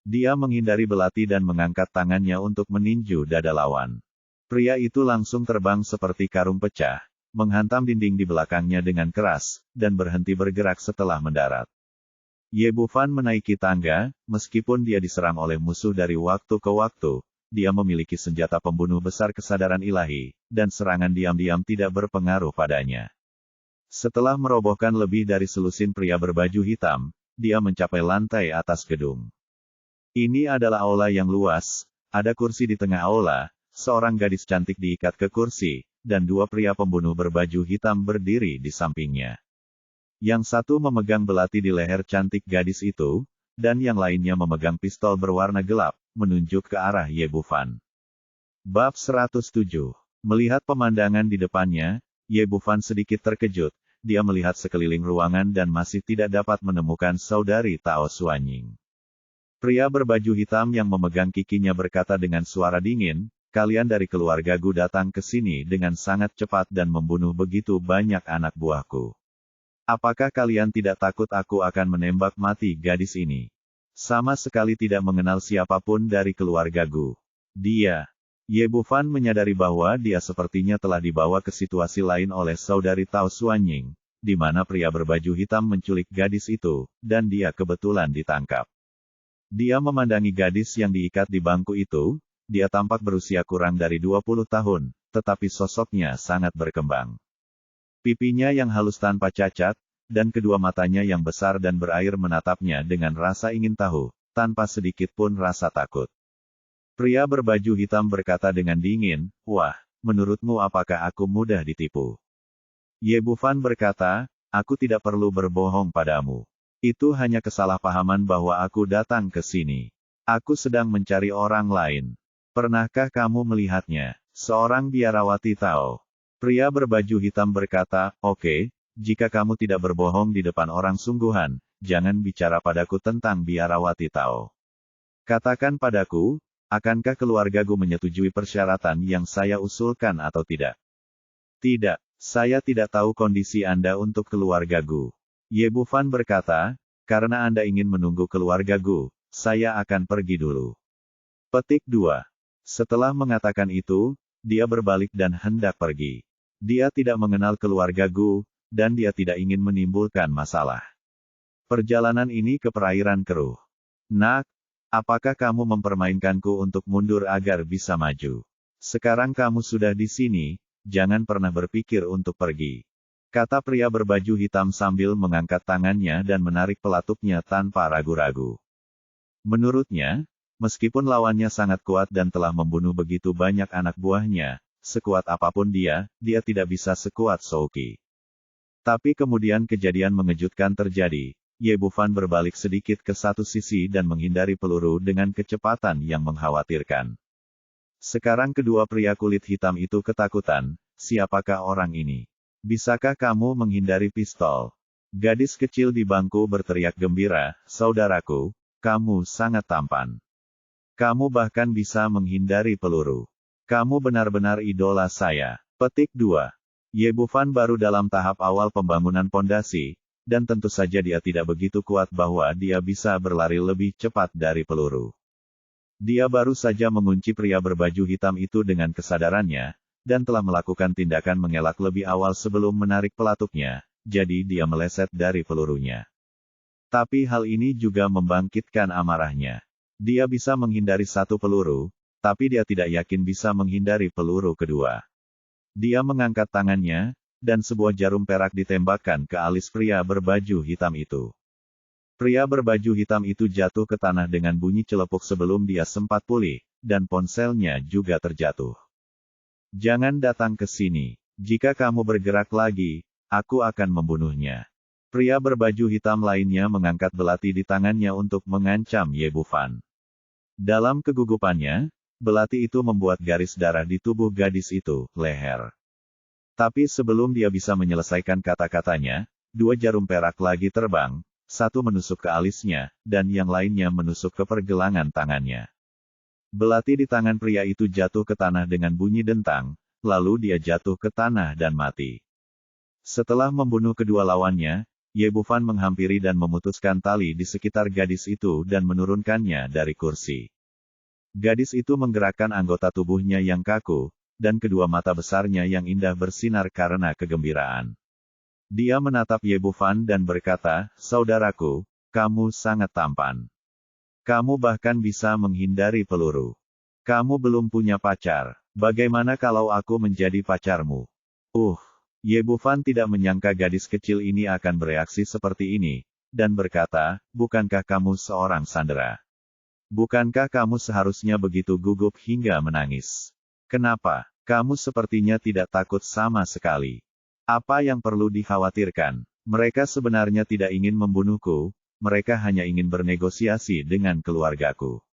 Dia menghindari belati dan mengangkat tangannya untuk meninju dada lawan. Pria itu langsung terbang seperti karung pecah, menghantam dinding di belakangnya dengan keras, dan berhenti bergerak setelah mendarat. Ye Bufan menaiki tangga, meskipun dia diserang oleh musuh dari waktu ke waktu, dia memiliki senjata pembunuh besar kesadaran ilahi, dan serangan diam-diam tidak berpengaruh padanya. Setelah merobohkan lebih dari selusin pria berbaju hitam, dia mencapai lantai atas gedung. Ini adalah aula yang luas, ada kursi di tengah aula, seorang gadis cantik diikat ke kursi, dan 2 pria pembunuh berbaju hitam berdiri di sampingnya. Yang satu memegang belati di leher cantik gadis itu, dan yang lainnya memegang pistol berwarna gelap, menunjuk ke arah Ye Bufan. Bab 107. Melihat pemandangan di depannya, Ye Bufan sedikit terkejut. Dia melihat sekeliling ruangan dan masih tidak dapat menemukan saudari Tao Xuanying. Pria berbaju hitam yang memegang kikinya berkata dengan suara dingin, "Kalian dari keluarga Gu datang ke sini dengan sangat cepat dan membunuh begitu banyak anak buahku. Apakah kalian tidak takut aku akan menembak mati gadis ini? Sama sekali tidak mengenal siapapun dari keluarga Gu. Dia." Ye Bufan menyadari bahwa dia sepertinya telah dibawa ke situasi lain oleh saudari Tao Xuanying, di mana pria berbaju hitam menculik gadis itu, dan dia kebetulan ditangkap. Dia memandangi gadis yang diikat di bangku itu, dia tampak berusia kurang dari 20 tahun, tetapi sosoknya sangat berkembang. Pipinya yang halus tanpa cacat, dan kedua matanya yang besar dan berair menatapnya dengan rasa ingin tahu, tanpa sedikit pun rasa takut. Pria berbaju hitam berkata dengan dingin, "Wah, menurutmu apakah aku mudah ditipu?" Ye Bufan berkata, "Aku tidak perlu berbohong padamu. Itu hanya kesalahpahaman bahwa aku datang ke sini." Aku sedang mencari orang lain. Pernahkah kamu melihatnya? Seorang biarawati Tao. Pria berbaju hitam berkata, oke, jika kamu tidak berbohong di depan orang sungguhan, jangan bicara padaku tentang biarawati Tao. Katakan padaku, akankah keluargaku menyetujui persyaratan yang saya usulkan atau tidak? Tidak, saya tidak tahu kondisi Anda untuk keluargaku. Ye Bufan berkata, karena Anda ingin menunggu keluargaku, saya akan pergi dulu. Petik 2. Setelah mengatakan itu, dia berbalik dan hendak pergi. Dia tidak mengenal keluargaku, dan dia tidak ingin menimbulkan masalah. Perjalanan ini ke perairan keruh. Nak, apakah kamu mempermainkanku untuk mundur agar bisa maju? Sekarang kamu sudah di sini, jangan pernah berpikir untuk pergi. Kata pria berbaju hitam sambil mengangkat tangannya dan menarik pelatupnya tanpa ragu-ragu. Menurutnya, meskipun lawannya sangat kuat dan telah membunuh begitu banyak anak buahnya, sekuat apapun dia tidak bisa sekuat Souki. Tapi kemudian kejadian mengejutkan terjadi. Ye Bufan berbalik sedikit ke satu sisi dan menghindari peluru dengan kecepatan yang mengkhawatirkan. Sekarang kedua pria kulit hitam itu ketakutan, siapakah orang ini? Bisakah kamu menghindari pistol? Gadis kecil di bangku berteriak gembira, saudaraku, kamu sangat tampan. Kamu bahkan bisa menghindari peluru. Kamu benar-benar idola saya. Petik 2. Ye Bufan baru dalam tahap awal pembangunan pondasi, dan tentu saja dia tidak begitu kuat bahwa dia bisa berlari lebih cepat dari peluru. Dia baru saja mengunci pria berbaju hitam itu dengan kesadarannya, dan telah melakukan tindakan mengelak lebih awal sebelum menarik pelatupnya, jadi dia meleset dari pelurunya. Tapi hal ini juga membangkitkan amarahnya. Dia bisa menghindari satu peluru, tapi dia tidak yakin bisa menghindari peluru kedua. Dia mengangkat tangannya, dan sebuah jarum perak ditembakkan ke alis pria berbaju hitam itu. Pria berbaju hitam itu jatuh ke tanah dengan bunyi celepuk sebelum dia sempat pulih, dan ponselnya juga terjatuh. Jangan datang ke sini. Jika kamu bergerak lagi, aku akan membunuhnya. Pria berbaju hitam lainnya mengangkat belati di tangannya untuk mengancam Ye Bufan. Dalam kegugupannya, belati itu membuat garis darah di tubuh gadis itu, leher. Tapi sebelum dia bisa menyelesaikan kata-katanya, dua jarum perak lagi terbang, satu menusuk ke alisnya, dan yang lainnya menusuk ke pergelangan tangannya. Belati di tangan pria itu jatuh ke tanah dengan bunyi dentang, lalu dia jatuh ke tanah dan mati. Setelah membunuh kedua lawannya, Ye Bufan menghampiri dan memutuskan tali di sekitar gadis itu dan menurunkannya dari kursi. Gadis itu menggerakkan anggota tubuhnya yang kaku, dan kedua mata besarnya yang indah bersinar karena kegembiraan. Dia menatap Ye Bufan dan berkata, saudaraku, kamu sangat tampan. Kamu bahkan bisa menghindari peluru. Kamu belum punya pacar. Bagaimana kalau aku menjadi pacarmu? Ye Bufan tidak menyangka gadis kecil ini akan bereaksi seperti ini, dan berkata, bukankah kamu seorang sandera? Bukankah kamu seharusnya begitu gugup hingga menangis? Kenapa? Kamu sepertinya tidak takut sama sekali. Apa yang perlu dikhawatirkan? Mereka sebenarnya tidak ingin membunuhku, mereka hanya ingin bernegosiasi dengan keluargaku.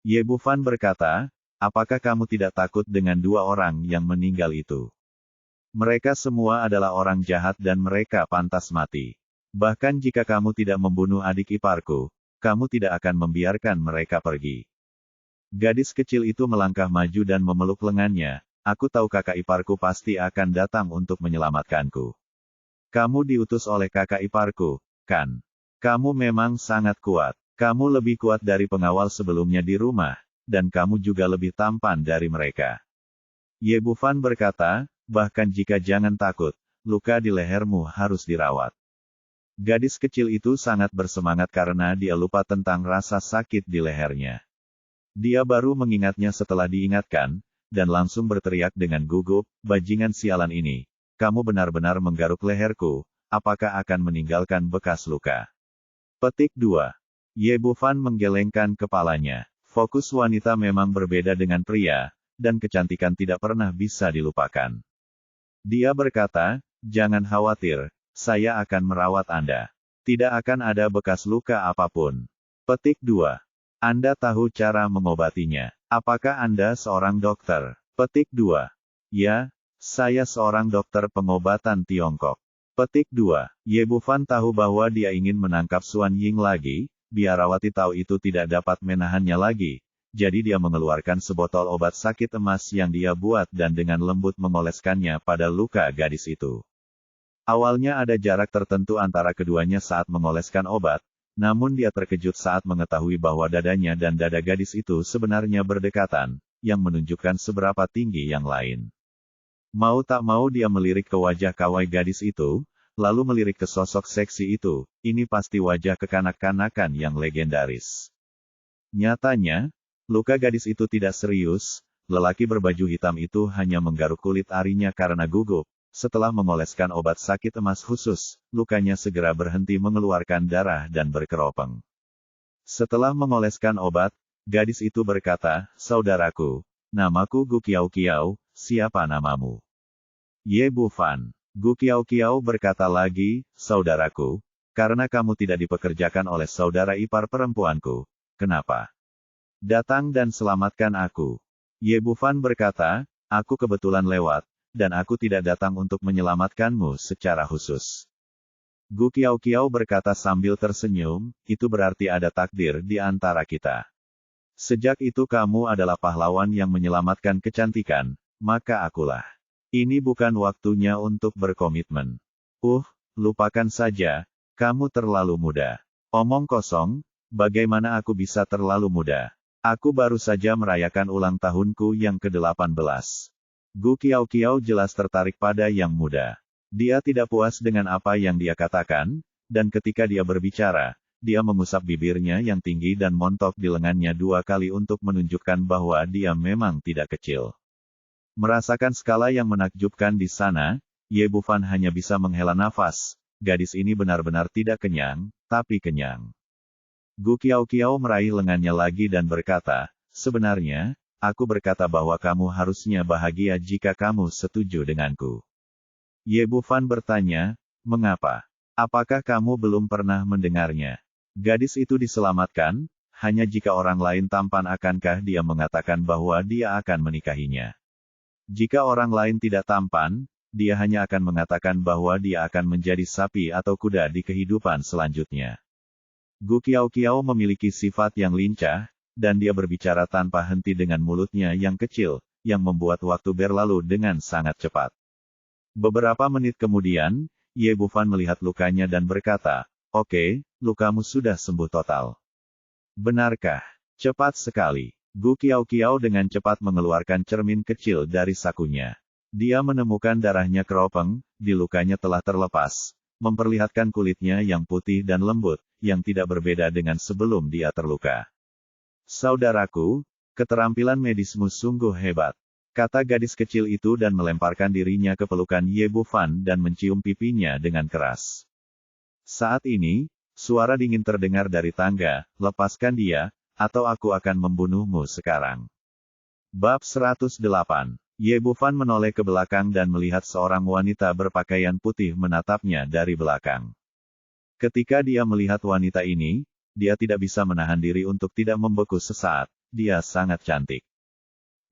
Ye Bufan berkata, apakah kamu tidak takut dengan dua orang yang meninggal itu? Mereka semua adalah orang jahat dan mereka pantas mati. Bahkan jika kamu tidak membunuh adik iparku, kamu tidak akan membiarkan mereka pergi. Gadis kecil itu melangkah maju dan memeluk lengannya, aku tahu kakak iparku pasti akan datang untuk menyelamatkanku. Kamu diutus oleh kakak iparku, kan? Kamu memang sangat kuat. Kamu lebih kuat dari pengawal sebelumnya di rumah, dan kamu juga lebih tampan dari mereka. Ye Bufan berkata, bahkan jika jangan takut, luka di lehermu harus dirawat. Gadis kecil itu sangat bersemangat karena dia lupa tentang rasa sakit di lehernya. Dia baru mengingatnya setelah diingatkan, dan langsung berteriak dengan gugup, bajingan sialan ini, kamu benar-benar menggaruk leherku, apakah akan meninggalkan bekas luka? Petik 2. Ye Bufan menggelengkan kepalanya. Fokus wanita memang berbeda dengan pria, dan kecantikan tidak pernah bisa dilupakan. Dia berkata, jangan khawatir, saya akan merawat Anda. Tidak akan ada bekas luka apapun. Petik 2. Anda tahu cara mengobatinya. Apakah Anda seorang dokter? Petik 2. Ya, saya seorang dokter pengobatan Tiongkok. Petik 2. Ye Bufan tahu bahwa dia ingin menangkap Xuan Ying lagi, biarawati tahu itu tidak dapat menahannya lagi. Jadi dia mengeluarkan sebotol obat sakit emas yang dia buat dan dengan lembut mengoleskannya pada luka gadis itu. Awalnya ada jarak tertentu antara keduanya saat mengoleskan obat, namun dia terkejut saat mengetahui bahwa dadanya dan dada gadis itu sebenarnya berdekatan, yang menunjukkan seberapa tinggi yang lain. Mau tak mau dia melirik ke wajah kawai gadis itu, lalu melirik ke sosok seksi itu, ini pasti wajah kekanak-kanakan yang legendaris. Nyatanya, luka gadis itu tidak serius, lelaki berbaju hitam itu hanya menggaruk kulit arinya karena gugup. Setelah mengoleskan obat sakit emas khusus, lukanya segera berhenti mengeluarkan darah dan berkeropeng. Setelah mengoleskan obat, gadis itu berkata, "Saudaraku, namaku Gu Kiao Kiao, siapa namamu?" Ye Bufan. Gu Kiao Kiao berkata lagi, "Saudaraku, karena kamu tidak dipekerjakan oleh saudara ipar perempuanku. Kenapa? Datang dan selamatkan aku." Ye Bufan berkata, "Aku kebetulan lewat, dan aku tidak datang untuk menyelamatkanmu secara khusus." Gu Kiao Kiao berkata sambil tersenyum, "Itu berarti ada takdir di antara kita. Sejak itu kamu adalah pahlawan yang menyelamatkan kecantikan, maka akulah. Ini bukan waktunya untuk berkomitmen. Lupakan saja, kamu terlalu muda." Omong kosong, bagaimana aku bisa terlalu muda? Aku baru saja merayakan ulang tahunku yang ke-18. Gu Kiao Kiao jelas tertarik pada yang muda. Dia tidak puas dengan apa yang dia katakan, dan ketika dia berbicara, dia mengusap bibirnya yang tinggi dan montok di lengannya 2 kali untuk menunjukkan bahwa dia memang tidak kecil. Merasakan skala yang menakjubkan di sana, Ye Bufan hanya bisa menghela nafas. Gadis ini benar-benar tidak kenyang, tapi kenyang. Gu Kiao Kiao meraih lengannya lagi dan berkata, "Sebenarnya, aku berkata bahwa kamu harusnya bahagia jika kamu setuju denganku." Ye Bufan bertanya, "Mengapa? Apakah kamu belum pernah mendengarnya? Gadis itu diselamatkan, hanya jika orang lain tampan akankah dia mengatakan bahwa dia akan menikahinya. Jika orang lain tidak tampan, dia hanya akan mengatakan bahwa dia akan menjadi sapi atau kuda di kehidupan selanjutnya." Gu Kiao Kiao memiliki sifat yang lincah, dan dia berbicara tanpa henti dengan mulutnya yang kecil, yang membuat waktu berlalu dengan sangat cepat. Beberapa menit kemudian, Ye Bufan melihat lukanya dan berkata, "Oke, lukamu sudah sembuh total." "Benarkah?" "Cepat sekali." Gu Kiao Kiao dengan cepat mengeluarkan cermin kecil dari sakunya. Dia menemukan darahnya keropeng, di lukanya telah terlepas, memperlihatkan kulitnya yang putih dan lembut, yang tidak berbeda dengan sebelum dia terluka. "Saudaraku, keterampilan medismu sungguh hebat," kata gadis kecil itu dan melemparkan dirinya ke pelukan Ye Bufan dan mencium pipinya dengan keras. Saat ini, suara dingin terdengar dari tangga, "Lepaskan dia, atau aku akan membunuhmu sekarang." Bab 108. Ye Bufan menoleh ke belakang dan melihat seorang wanita berpakaian putih menatapnya dari belakang. Ketika dia melihat wanita ini, dia tidak bisa menahan diri untuk tidak membeku sesaat. Dia sangat cantik.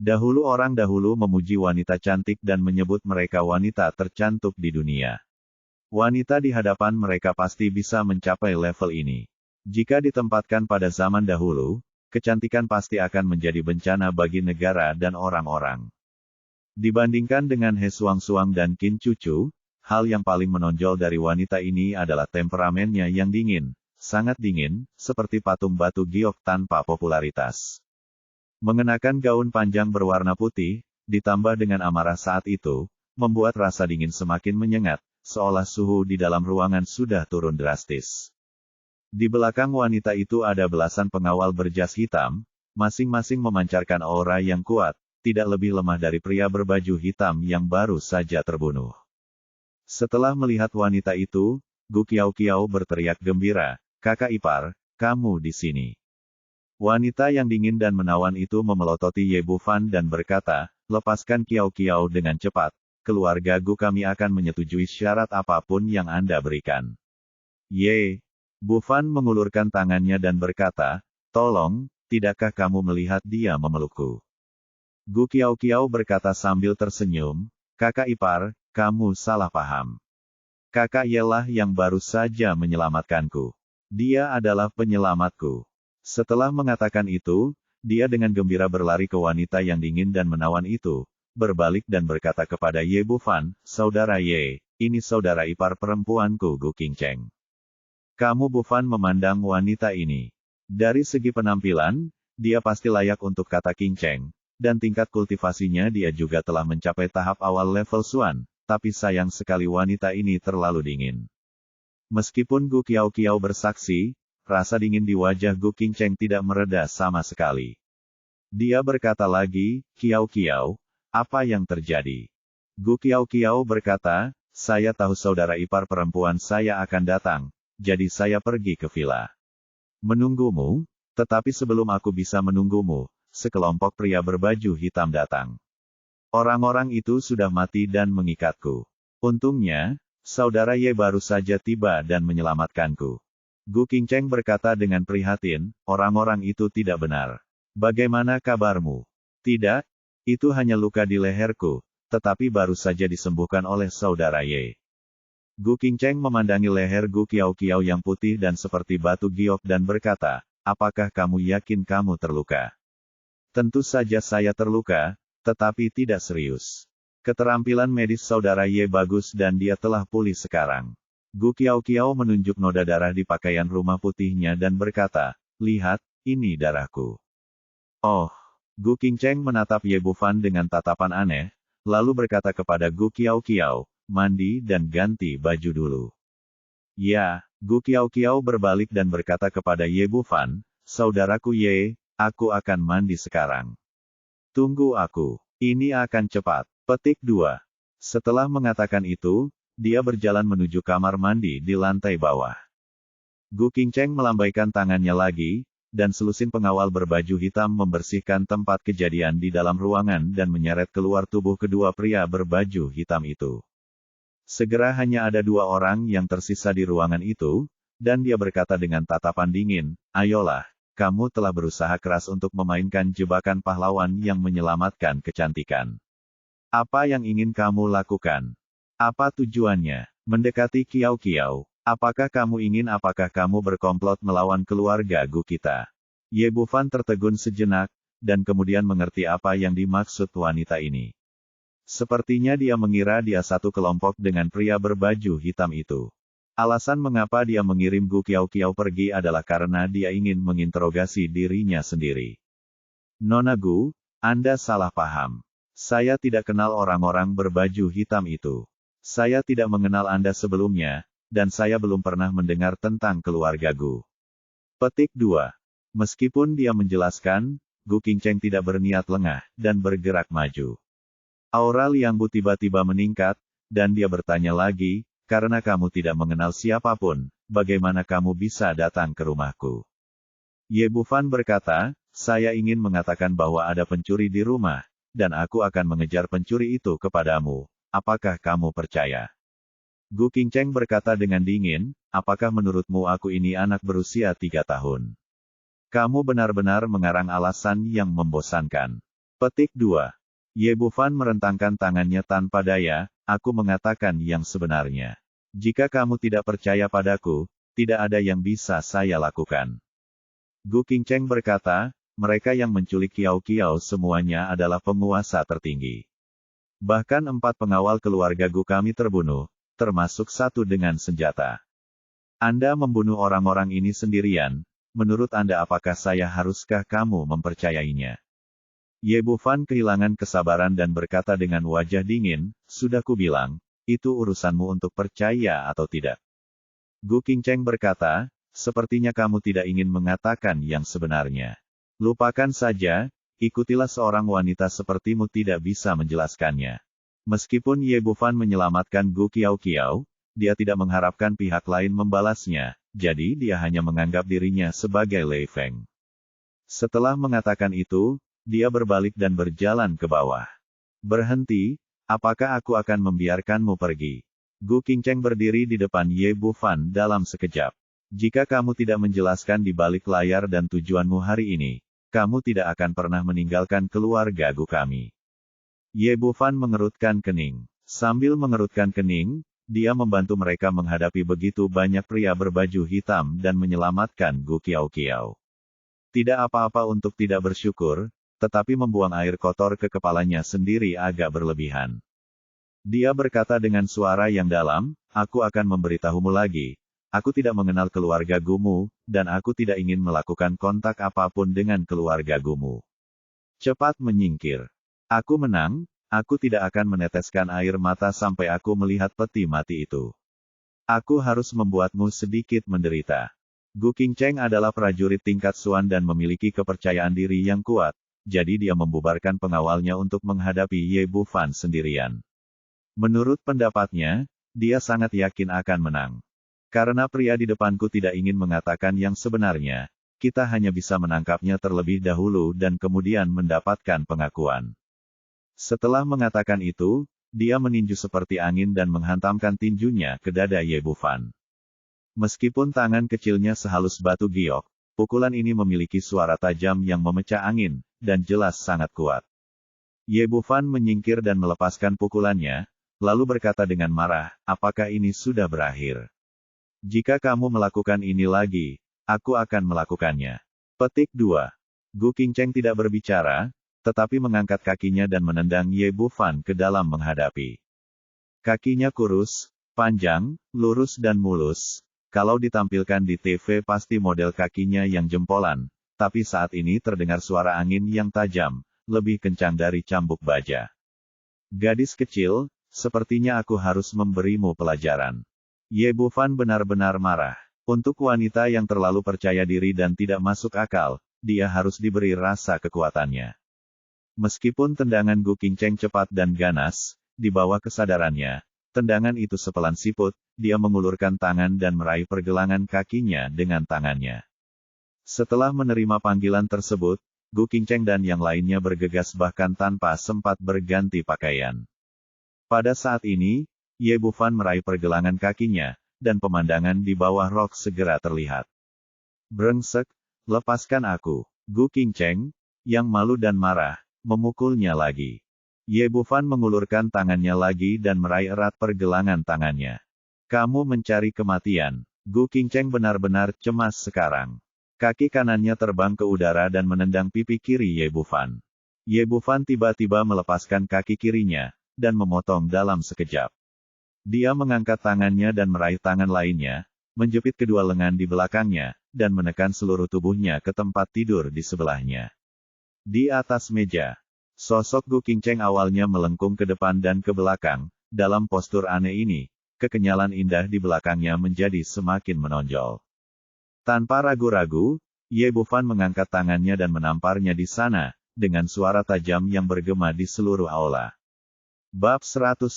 Dahulu orang dahulu memuji wanita cantik dan menyebut mereka wanita tercantik di dunia. Wanita di hadapan mereka pasti bisa mencapai level ini. Jika ditempatkan pada zaman dahulu, kecantikan pasti akan menjadi bencana bagi negara dan orang-orang. Dibandingkan dengan He Suang-Suang dan Qin Cucu, hal yang paling menonjol dari wanita ini adalah temperamennya yang dingin, sangat dingin, seperti patung batu giok tanpa popularitas. Mengenakan gaun panjang berwarna putih, ditambah dengan amarah saat itu, membuat rasa dingin semakin menyengat, seolah suhu di dalam ruangan sudah turun drastis. Di belakang wanita itu ada belasan pengawal berjas hitam, masing-masing memancarkan aura yang kuat, tidak lebih lemah dari pria berbaju hitam yang baru saja terbunuh. Setelah melihat wanita itu, Gu Kiao Kiao berteriak gembira, "Kakak ipar, kamu di sini." Wanita yang dingin dan menawan itu memelototi Ye Bufan dan berkata, "Lepaskan Kiao Kiao dengan cepat, keluarga Gu kami akan menyetujui syarat apapun yang Anda berikan." Ye Bufan mengulurkan tangannya dan berkata, "Tolong, tidakkah kamu melihat dia memelukku? Gu Qiao berkata sambil tersenyum, kakak ipar, kamu salah paham. Kakak Yelah yang baru saja menyelamatkanku. Dia adalah penyelamatku. Setelah mengatakan itu, dia dengan gembira berlari ke wanita yang dingin dan menawan itu, berbalik dan berkata kepada Ye Bufan, saudara Ye, ini saudara ipar perempuanku Gu Qingcheng. Kamu Bufan memandang wanita ini. Dari segi penampilan, dia pasti layak untuk kata Qingcheng, dan tingkat kultivasinya dia juga telah mencapai tahap awal level Xuan, tapi sayang sekali wanita ini terlalu dingin. Meskipun Gu Qiao bersaksi, rasa dingin di wajah Gu Qingcheng tidak mereda sama sekali. Dia berkata lagi, Qiao, apa yang terjadi? Gu Qiao berkata, saya tahu saudara ipar perempuan saya akan datang, jadi saya pergi ke villa. Menunggumu, tetapi sebelum aku bisa menunggumu, sekelompok pria berbaju hitam datang. Orang-orang itu sudah mati dan mengikatku. Untungnya, saudara Ye baru saja tiba dan menyelamatkanku. Gu Qingcheng berkata dengan prihatin, orang-orang itu tidak benar. Bagaimana kabarmu? Tidak, itu hanya luka di leherku, tetapi baru saja disembuhkan oleh saudara Ye. Gu Qingcheng memandangi leher Gu Qiao yang putih dan seperti batu giok dan berkata, apakah kamu yakin kamu terluka? Tentu saja saya terluka, tetapi tidak serius. Keterampilan medis saudara Ye bagus dan dia telah pulih sekarang. Gu Qiao menunjuk noda darah di pakaian rumah putihnya dan berkata, lihat, ini darahku. Oh, Gu Qingcheng menatap Ye Bufan dengan tatapan aneh, lalu berkata kepada Gu Qiao, mandi dan ganti baju dulu. Ya, Gu Qiao berbalik dan berkata kepada Ye Bufan, saudaraku Ye, aku akan mandi sekarang. Tunggu aku, ini akan cepat. Petik 2. Setelah mengatakan itu, dia berjalan menuju kamar mandi di lantai bawah. Gu Qingcheng melambaikan tangannya lagi, dan selusin pengawal berbaju hitam membersihkan tempat kejadian di dalam ruangan dan menyeret keluar tubuh kedua pria berbaju hitam itu. Segera hanya ada 2 orang yang tersisa di ruangan itu, dan dia berkata dengan tatapan dingin, ayolah, kamu telah berusaha keras untuk memainkan jebakan pahlawan yang menyelamatkan kecantikan. Apa yang ingin kamu lakukan? Apa tujuannya? Mendekati Qiao. Apakah kamu berkomplot melawan keluarga Gu kita? Ye Bufan tertegun sejenak, dan kemudian mengerti apa yang dimaksud wanita ini. Sepertinya dia mengira dia satu kelompok dengan pria berbaju hitam itu. Alasan mengapa dia mengirim Gu Qiao pergi adalah karena dia ingin menginterogasi dirinya sendiri. Nona Gu, Anda salah paham. Saya tidak kenal orang-orang berbaju hitam itu. Saya tidak mengenal Anda sebelumnya, dan saya belum pernah mendengar tentang keluarga Gu. Petik 2. Meskipun dia menjelaskan, Gu Qingcheng tidak berniat lengah, dan bergerak maju. Aura Liang Bu tiba-tiba meningkat, dan dia bertanya lagi, karena kamu tidak mengenal siapapun, bagaimana kamu bisa datang ke rumahku? Ye Bufan berkata, saya ingin mengatakan bahwa ada pencuri di rumah, dan aku akan mengejar pencuri itu kepadamu. Apakah kamu percaya? Gu Qingcheng berkata dengan dingin, apakah menurutmu aku ini anak berusia 3 tahun? Kamu benar-benar mengarang alasan yang membosankan. Petik 2. Ye Bufan merentangkan tangannya tanpa daya, aku mengatakan yang sebenarnya. Jika kamu tidak percaya padaku, tidak ada yang bisa saya lakukan. Gu Qingcheng berkata, mereka yang menculik Qiao semuanya adalah penguasa tertinggi. Bahkan 4 pengawal keluarga Gu kami terbunuh, termasuk 1 dengan senjata. Anda membunuh orang-orang ini sendirian, menurut Anda apakah haruskah kamu mempercayainya? Ye Bufan kehilangan kesabaran dan berkata dengan wajah dingin, sudah kubilang, itu urusanmu untuk percaya atau tidak. Gu Qingcheng berkata, sepertinya kamu tidak ingin mengatakan yang sebenarnya. Lupakan saja, ikutilah seorang wanita sepertimu tidak bisa menjelaskannya. Meskipun Ye Bufan menyelamatkan Gu Qiao, dia tidak mengharapkan pihak lain membalasnya, jadi dia hanya menganggap dirinya sebagai Lei Feng. Setelah mengatakan itu, dia berbalik dan berjalan ke bawah. Berhenti, apakah aku akan membiarkanmu pergi? Gu Qingcheng berdiri di depan Ye Bufan dalam sekejap. Jika kamu tidak menjelaskan di balik layar dan tujuanmu hari ini, kamu tidak akan pernah meninggalkan keluarga Gu kami. Ye Bufan mengerutkan kening. Sambil mengerutkan kening, dia membantu mereka menghadapi begitu banyak pria berbaju hitam dan menyelamatkan Gu Qiao. Tidak apa-apa untuk tidak bersyukur, tetapi membuang air kotor ke kepalanya sendiri agak berlebihan. Dia berkata dengan suara yang dalam, aku akan memberitahumu lagi. Aku tidak mengenal keluarga Gumu, dan aku tidak ingin melakukan kontak apapun dengan keluarga Gumu. Cepat menyingkir. Aku menang, aku tidak akan meneteskan air mata sampai aku melihat peti mati itu. Aku harus membuatmu sedikit menderita. Gu Qingcheng adalah prajurit tingkat Xuan dan memiliki kepercayaan diri yang kuat, jadi dia membubarkan pengawalnya untuk menghadapi Ye Bufan sendirian. Menurut pendapatnya, dia sangat yakin akan menang. Karena pria di depanku tidak ingin mengatakan yang sebenarnya, kita hanya bisa menangkapnya terlebih dahulu dan kemudian mendapatkan pengakuan. Setelah mengatakan itu, dia meninju seperti angin dan menghantamkan tinjunya ke dada Ye Bufan. Meskipun tangan kecilnya sehalus batu giok, pukulan ini memiliki suara tajam yang memecah angin, dan jelas sangat kuat. Ye Bufan menyingkir dan melepaskan pukulannya, lalu berkata dengan marah, apakah ini sudah berakhir? Jika kamu melakukan ini lagi, aku akan melakukannya. Petik 2. Gu Qingcheng tidak berbicara, tetapi mengangkat kakinya dan menendang Ye Bufan ke dalam menghadapi. Kakinya kurus, panjang, lurus dan mulus. Kalau ditampilkan di TV pasti model kakinya yang jempolan, tapi saat ini terdengar suara angin yang tajam, lebih kencang dari cambuk baja. Gadis kecil, sepertinya aku harus memberimu pelajaran. Ye Bufan benar-benar marah. Untuk wanita yang terlalu percaya diri dan tidak masuk akal, dia harus diberi rasa kekuatannya. Meskipun tendangan Gu Qingcheng cepat dan ganas, di bawah kesadarannya, tendangan itu sepelan siput, dia mengulurkan tangan dan meraih pergelangan kakinya dengan tangannya. Setelah menerima panggilan tersebut, Gu Qingcheng dan yang lainnya bergegas bahkan tanpa sempat berganti pakaian. Pada saat ini, Ye Bufan meraih pergelangan kakinya, dan pemandangan di bawah rok segera terlihat. Brengsek, lepaskan aku. Gu Qingcheng, yang malu dan marah, memukulnya lagi. Ye Bufan mengulurkan tangannya lagi dan meraih erat pergelangan tangannya. Kamu mencari kematian. Gu Qingcheng benar-benar cemas sekarang. Kaki kanannya terbang ke udara dan menendang pipi kiri Ye Bufan. Ye Bufan tiba-tiba melepaskan kaki kirinya, dan memotong dalam sekejap. Dia mengangkat tangannya dan meraih tangan lainnya, menjepit kedua lengan di belakangnya, dan menekan seluruh tubuhnya ke tempat tidur di sebelahnya. Di atas meja, sosok Gu Qingcheng awalnya melengkung ke depan dan ke belakang. Dalam postur aneh ini, kekenyalan indah di belakangnya menjadi semakin menonjol. Tanpa ragu-ragu, Ye Bufan mengangkat tangannya dan menamparnya di sana, dengan suara tajam yang bergema di seluruh aula. Bab 109.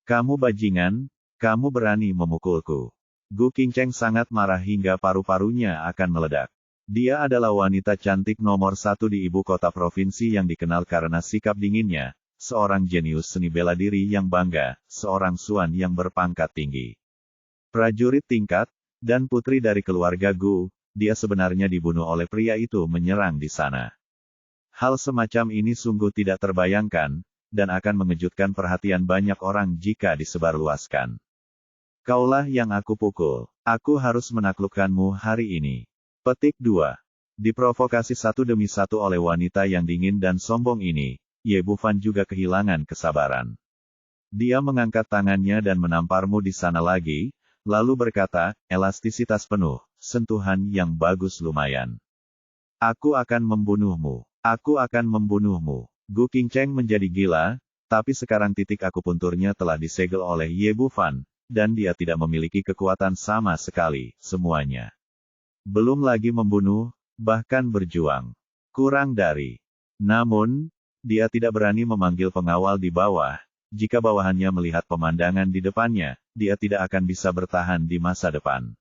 Kamu bajingan, kamu berani memukulku. Gu Qingcheng sangat marah hingga paru-parunya akan meledak. Dia adalah wanita cantik nomor 1 di ibu kota provinsi yang dikenal karena sikap dinginnya, seorang jenius seni bela diri yang bangga, seorang Xuan yang berpangkat tinggi. Prajurit tingkat, dan putri dari keluarga Gu, dia sebenarnya dibunuh oleh pria itu menyerang di sana. Hal semacam ini sungguh tidak terbayangkan, dan akan mengejutkan perhatian banyak orang jika disebarluaskan. Kaulah yang aku pukul. Aku harus menaklukkanmu hari ini. Petik 2. Diprovokasi satu demi satu oleh wanita yang dingin dan sombong ini, Ye Bufan juga kehilangan kesabaran. Dia mengangkat tangannya dan menamparmu di sana lagi, lalu berkata, elastisitas penuh, sentuhan yang bagus lumayan. Aku akan membunuhmu. Aku akan membunuhmu. Gu Qingcheng menjadi gila, tapi sekarang titik akupunturnya telah disegel oleh Ye Bufan, dan dia tidak memiliki kekuatan sama sekali, semuanya. Belum lagi membunuh, bahkan berjuang. Kurang dari. Namun, dia tidak berani memanggil pengawal di bawah. Jika bawahannya melihat pemandangan di depannya, dia tidak akan bisa bertahan di masa depan.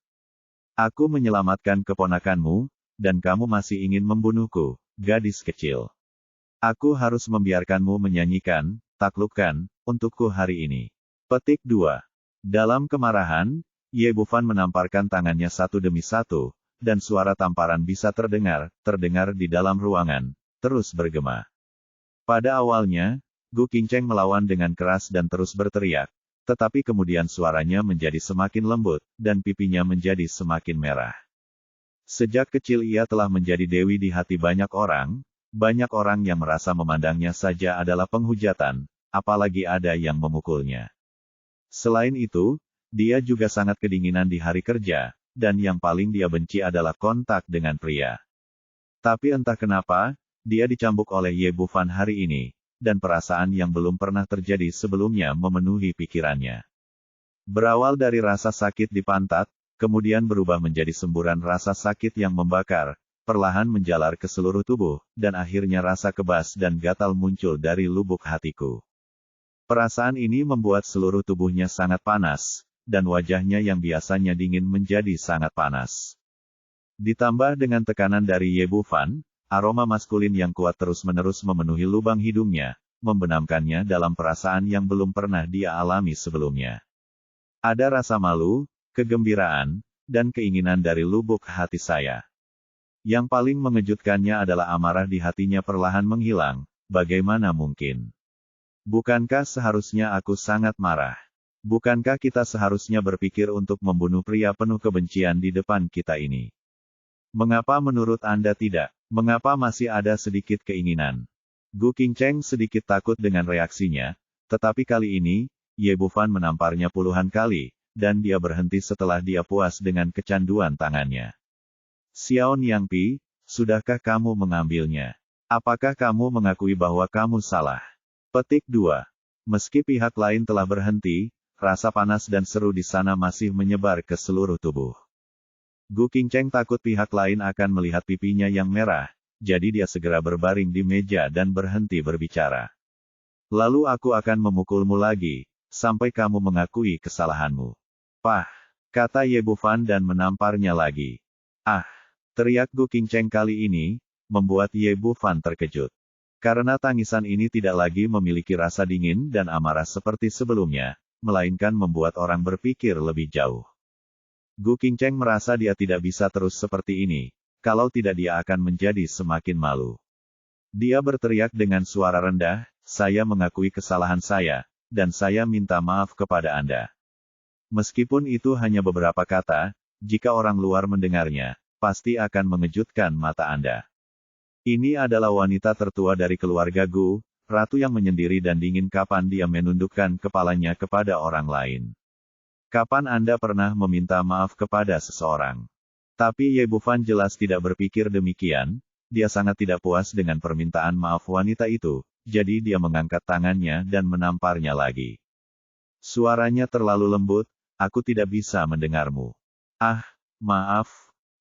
Aku menyelamatkan keponakanmu, dan kamu masih ingin membunuhku, gadis kecil. Aku harus membiarkanmu menyanyikan, taklukkan, untukku hari ini. Petik 2. Dalam kemarahan, Ye Bufan menamparkan tangannya satu demi satu, dan suara tamparan bisa terdengar di dalam ruangan, terus bergema. Pada awalnya, Gu Qingcheng melawan dengan keras dan terus berteriak, tetapi kemudian suaranya menjadi semakin lembut, dan pipinya menjadi semakin merah. Sejak kecil ia telah menjadi dewi di hati banyak orang yang merasa memandangnya saja adalah penghujatan, apalagi ada yang memukulnya. Selain itu, dia juga sangat kedinginan di hari kerja, dan yang paling dia benci adalah kontak dengan pria. Tapi entah kenapa, dia dicambuk oleh Ye Bufan hari ini, dan perasaan yang belum pernah terjadi sebelumnya memenuhi pikirannya. Berawal dari rasa sakit di pantat, kemudian berubah menjadi semburan rasa sakit yang membakar, perlahan menjalar ke seluruh tubuh, dan akhirnya rasa kebas dan gatal muncul dari lubuk hatiku. Perasaan ini membuat seluruh tubuhnya sangat panas, dan wajahnya yang biasanya dingin menjadi sangat panas. Ditambah dengan tekanan dari Ye Bufan, aroma maskulin yang kuat terus-menerus memenuhi lubang hidungnya, membenamkannya dalam perasaan yang belum pernah dia alami sebelumnya. Ada rasa malu, kegembiraan, dan keinginan dari lubuk hati saya. Yang paling mengejutkannya adalah amarah di hatinya perlahan menghilang. Bagaimana mungkin? Bukankah seharusnya aku sangat marah? Bukankah kita seharusnya berpikir untuk membunuh pria penuh kebencian di depan kita ini? Mengapa menurut Anda tidak? Mengapa masih ada sedikit keinginan? Gu Qingcheng sedikit takut dengan reaksinya, tetapi kali ini, Ye Bufan menamparnya puluhan kali, dan dia berhenti setelah dia puas dengan kecanduan tangannya. Xiao Niangpi, sudahkah kamu mengambilnya? Apakah kamu mengakui bahwa kamu salah? Petik 2. Meski pihak lain telah berhenti, rasa panas dan seru di sana masih menyebar ke seluruh tubuh. Gu Qingcheng takut pihak lain akan melihat pipinya yang merah, jadi dia segera berbaring di meja dan berhenti berbicara. Lalu aku akan memukulmu lagi, sampai kamu mengakui kesalahanmu. Pah! Kata Ye Bufan dan menamparnya lagi. Ah! Teriak Gu Qingcheng kali ini, membuat Ye Bufan terkejut. Karena tangisan ini tidak lagi memiliki rasa dingin dan amarah seperti sebelumnya, melainkan membuat orang berpikir lebih jauh. Gu Qingcheng merasa dia tidak bisa terus seperti ini, kalau tidak dia akan menjadi semakin malu. Dia berteriak dengan suara rendah, saya mengakui kesalahan saya, dan saya minta maaf kepada Anda. Meskipun itu hanya beberapa kata, jika orang luar mendengarnya, pasti akan mengejutkan mata Anda. Ini adalah wanita tertua dari keluarga Gu, ratu yang menyendiri dan dingin kapan dia menundukkan kepalanya kepada orang lain. Kapan Anda pernah meminta maaf kepada seseorang? Tapi Ye Bufan jelas tidak berpikir demikian, dia sangat tidak puas dengan permintaan maaf wanita itu, jadi dia mengangkat tangannya dan menamparnya lagi. Suaranya terlalu lembut, aku tidak bisa mendengarmu. Ah, maaf,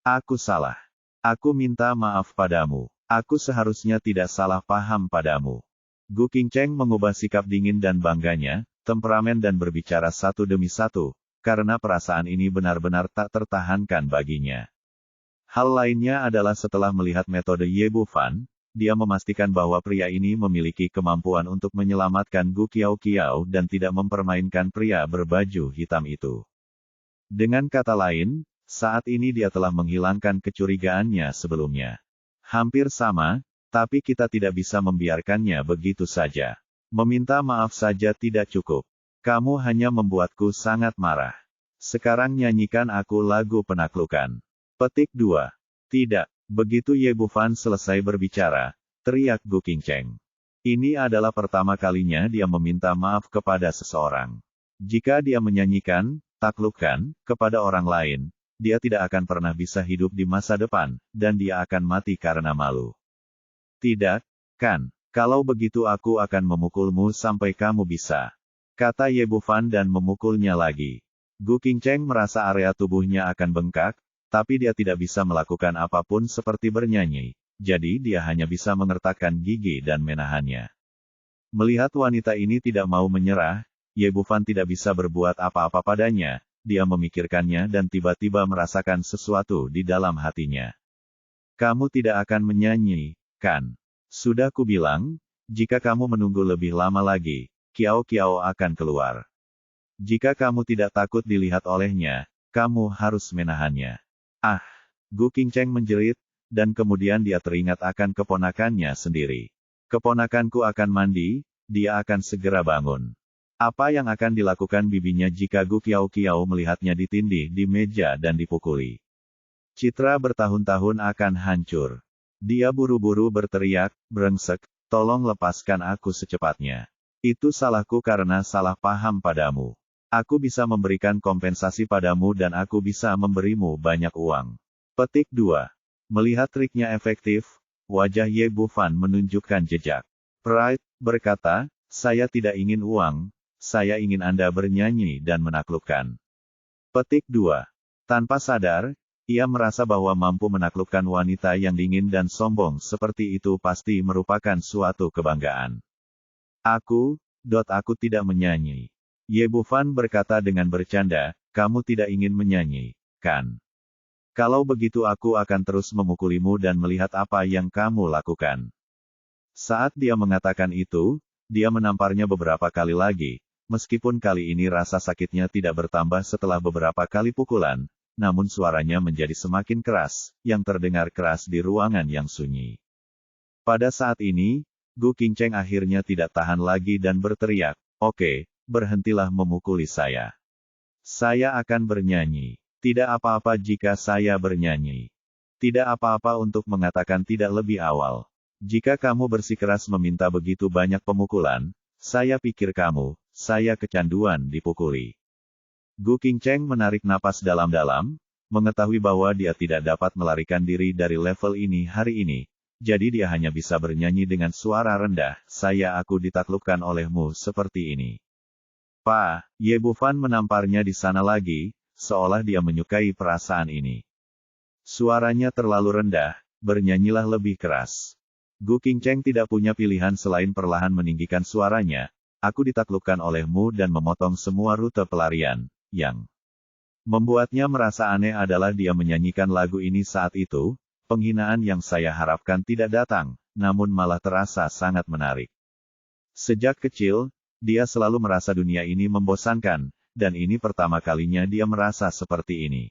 aku salah. Aku minta maaf padamu. Aku seharusnya tidak salah paham padamu. Gu Qingcheng mengubah sikap dingin dan bangganya, temperamen dan berbicara satu demi satu, karena perasaan ini benar-benar tak tertahankan baginya. Hal lainnya adalah setelah melihat metode Ye Bufan, dia memastikan bahwa pria ini memiliki kemampuan untuk menyelamatkan Gu Qiao dan tidak mempermainkan pria berbaju hitam itu. Dengan kata lain, saat ini dia telah menghilangkan kecurigaannya sebelumnya. Hampir sama, tapi kita tidak bisa membiarkannya begitu saja. Meminta maaf saja tidak cukup. Kamu hanya membuatku sangat marah. Sekarang nyanyikan aku lagu penaklukan. Petik 2. Tidak. Begitu Ye Bufan selesai berbicara, teriak Gu Qingcheng. Ini adalah pertama kalinya dia meminta maaf kepada seseorang. Jika dia menyanyikan, taklukkan, kepada orang lain, dia tidak akan pernah bisa hidup di masa depan, dan dia akan mati karena malu. Tidak, kan? Kalau begitu aku akan memukulmu sampai kamu bisa. Kata Ye Bufan dan memukulnya lagi. Gu Qingcheng merasa area tubuhnya akan bengkak, tapi dia tidak bisa melakukan apapun seperti bernyanyi, jadi dia hanya bisa mengertakkan gigi dan menahannya. Melihat wanita ini tidak mau menyerah, Ye Bufan tidak bisa berbuat apa-apa padanya. Dia memikirkannya dan tiba-tiba merasakan sesuatu di dalam hatinya. Kamu tidak akan menyanyi, kan? Sudah kubilang, jika kamu menunggu lebih lama lagi, Qiao akan keluar. Jika kamu tidak takut dilihat olehnya, kamu harus menahannya. Ah, Gu Qingcheng menjerit, dan kemudian dia teringat akan keponakannya sendiri. Keponakanku akan mandi, dia akan segera bangun. Apa yang akan dilakukan bibinya jika Gu Qiao melihatnya ditindih di meja dan dipukuli? Citra bertahun-tahun akan hancur. Dia buru-buru berteriak, brengsek, tolong lepaskan aku secepatnya. Itu salahku karena salah paham padamu. Aku bisa memberikan kompensasi padamu dan aku bisa memberimu banyak uang. Petik 2. Melihat triknya efektif, wajah Ye Bufan menunjukkan jejak. Pride berkata, saya tidak ingin uang, saya ingin Anda bernyanyi dan menaklukkan. Petik 2. Tanpa sadar, ia merasa bahwa mampu menaklukkan wanita yang dingin dan sombong seperti itu pasti merupakan suatu kebanggaan. Aku tidak menyanyi. Ye Bufan berkata dengan bercanda, kamu tidak ingin menyanyi, kan? Kalau begitu aku akan terus memukulimu dan melihat apa yang kamu lakukan. Saat dia mengatakan itu, dia menamparnya beberapa kali lagi, meskipun kali ini rasa sakitnya tidak bertambah setelah beberapa kali pukulan, namun suaranya menjadi semakin keras, yang terdengar keras di ruangan yang sunyi. Pada saat ini, Gu Qingcheng akhirnya tidak tahan lagi dan berteriak, oke, berhentilah memukuli saya. Saya akan bernyanyi. Tidak apa-apa jika saya bernyanyi. Tidak apa-apa untuk mengatakan tidak lebih awal. Jika kamu bersikeras meminta begitu banyak pemukulan, saya pikir saya kecanduan dipukuli. Gu Qingcheng menarik napas dalam-dalam, mengetahui bahwa dia tidak dapat melarikan diri dari level ini hari ini, jadi dia hanya bisa bernyanyi dengan suara rendah, aku ditaklukkan olehmu seperti ini. Pak, Ye Bufan menamparnya di sana lagi, seolah dia menyukai perasaan ini. Suaranya terlalu rendah, bernyanyilah lebih keras. Gu Qingcheng tidak punya pilihan selain perlahan meninggikan suaranya, aku ditaklukkan olehmu dan memotong semua rute pelarian, yang membuatnya merasa aneh adalah dia menyanyikan lagu ini saat itu, penghinaan yang saya harapkan tidak datang, namun malah terasa sangat menarik. Sejak kecil, dia selalu merasa dunia ini membosankan, dan ini pertama kalinya dia merasa seperti ini.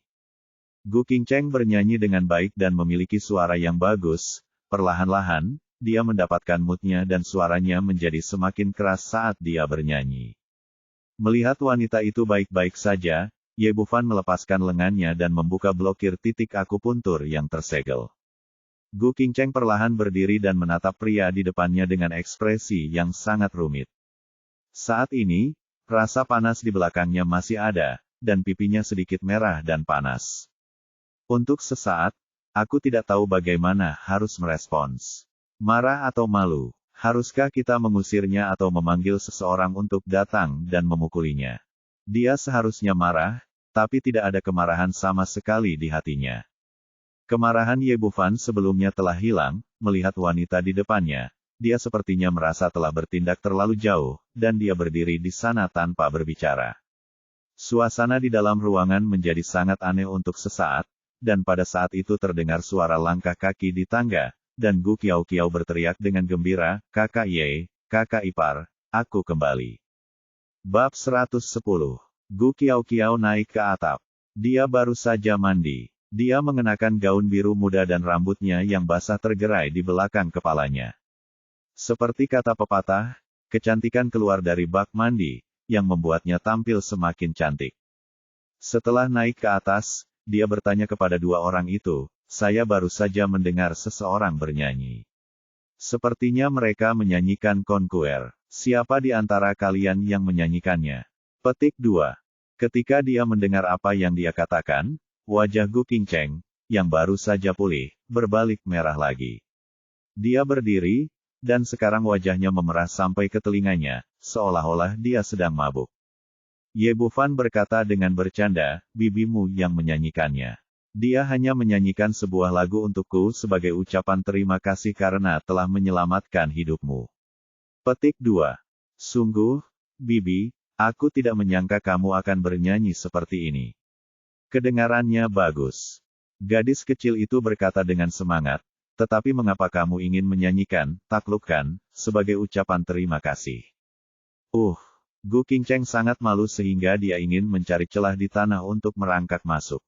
Gu Qingcheng bernyanyi dengan baik dan memiliki suara yang bagus, perlahan-lahan, dia mendapatkan moodnya dan suaranya menjadi semakin keras saat dia bernyanyi. Melihat wanita itu baik-baik saja, Ye Bufan melepaskan lengannya dan membuka blokir titik akupuntur yang tersegel. Gu Qingcheng perlahan berdiri dan menatap pria di depannya dengan ekspresi yang sangat rumit. Saat ini, rasa panas di belakangnya masih ada, dan pipinya sedikit merah dan panas. Untuk sesaat, aku tidak tahu bagaimana harus merespons. Marah atau malu? Haruskah kita mengusirnya atau memanggil seseorang untuk datang dan memukulinya? Dia seharusnya marah, tapi tidak ada kemarahan sama sekali di hatinya. Kemarahan Ye Bufan sebelumnya telah hilang, melihat wanita di depannya. Dia sepertinya merasa telah bertindak terlalu jauh, dan dia berdiri di sana tanpa berbicara. Suasana di dalam ruangan menjadi sangat aneh untuk sesaat, dan pada saat itu terdengar suara langkah kaki di tangga, dan Gu Qiao berteriak dengan gembira, kakak Ye, kakak ipar, aku kembali. Bab 110. Gu Qiao naik ke atap. Dia baru saja mandi. Dia mengenakan gaun biru muda dan rambutnya yang basah tergerai di belakang kepalanya. Seperti kata pepatah, kecantikan keluar dari bak mandi, yang membuatnya tampil semakin cantik. Setelah naik ke atas, dia bertanya kepada dua orang itu, saya baru saja mendengar seseorang bernyanyi. Sepertinya mereka menyanyikan Conquer. Siapa di antara kalian yang menyanyikannya? Petik 2. Ketika dia mendengar apa yang dia katakan, wajah Gu Qingcheng, yang baru saja pulih, berbalik merah lagi. Dia berdiri, dan sekarang wajahnya memerah sampai ke telinganya, seolah-olah dia sedang mabuk. Ye Bufan berkata dengan bercanda, bibimu yang menyanyikannya. Dia hanya menyanyikan sebuah lagu untukku sebagai ucapan terima kasih karena telah menyelamatkan hidupmu. Petik 2. Sungguh, Bibi, aku tidak menyangka kamu akan bernyanyi seperti ini. Kedengarannya bagus. Gadis kecil itu berkata dengan semangat, tetapi mengapa kamu ingin menyanyikan, taklukkan, sebagai ucapan terima kasih? Gu Qingcheng sangat malu sehingga dia ingin mencari celah di tanah untuk merangkak masuk.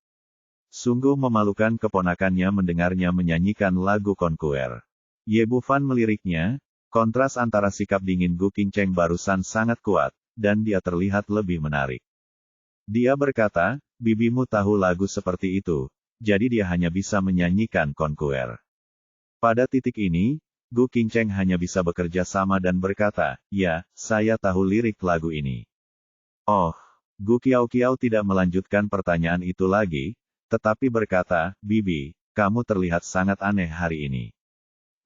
Sungguh memalukan keponakannya mendengarnya menyanyikan lagu Conquer. Ye Bufan meliriknya, kontras antara sikap dingin Gu Qingcheng barusan sangat kuat, dan dia terlihat lebih menarik. Dia berkata, bibimu tahu lagu seperti itu, jadi dia hanya bisa menyanyikan Conquer. Pada titik ini, Gu Qingcheng hanya bisa bekerja sama dan berkata, ya, saya tahu lirik lagu ini. Oh, Gu Qiao tidak melanjutkan pertanyaan itu lagi, tetapi berkata, Bibi, kamu terlihat sangat aneh hari ini.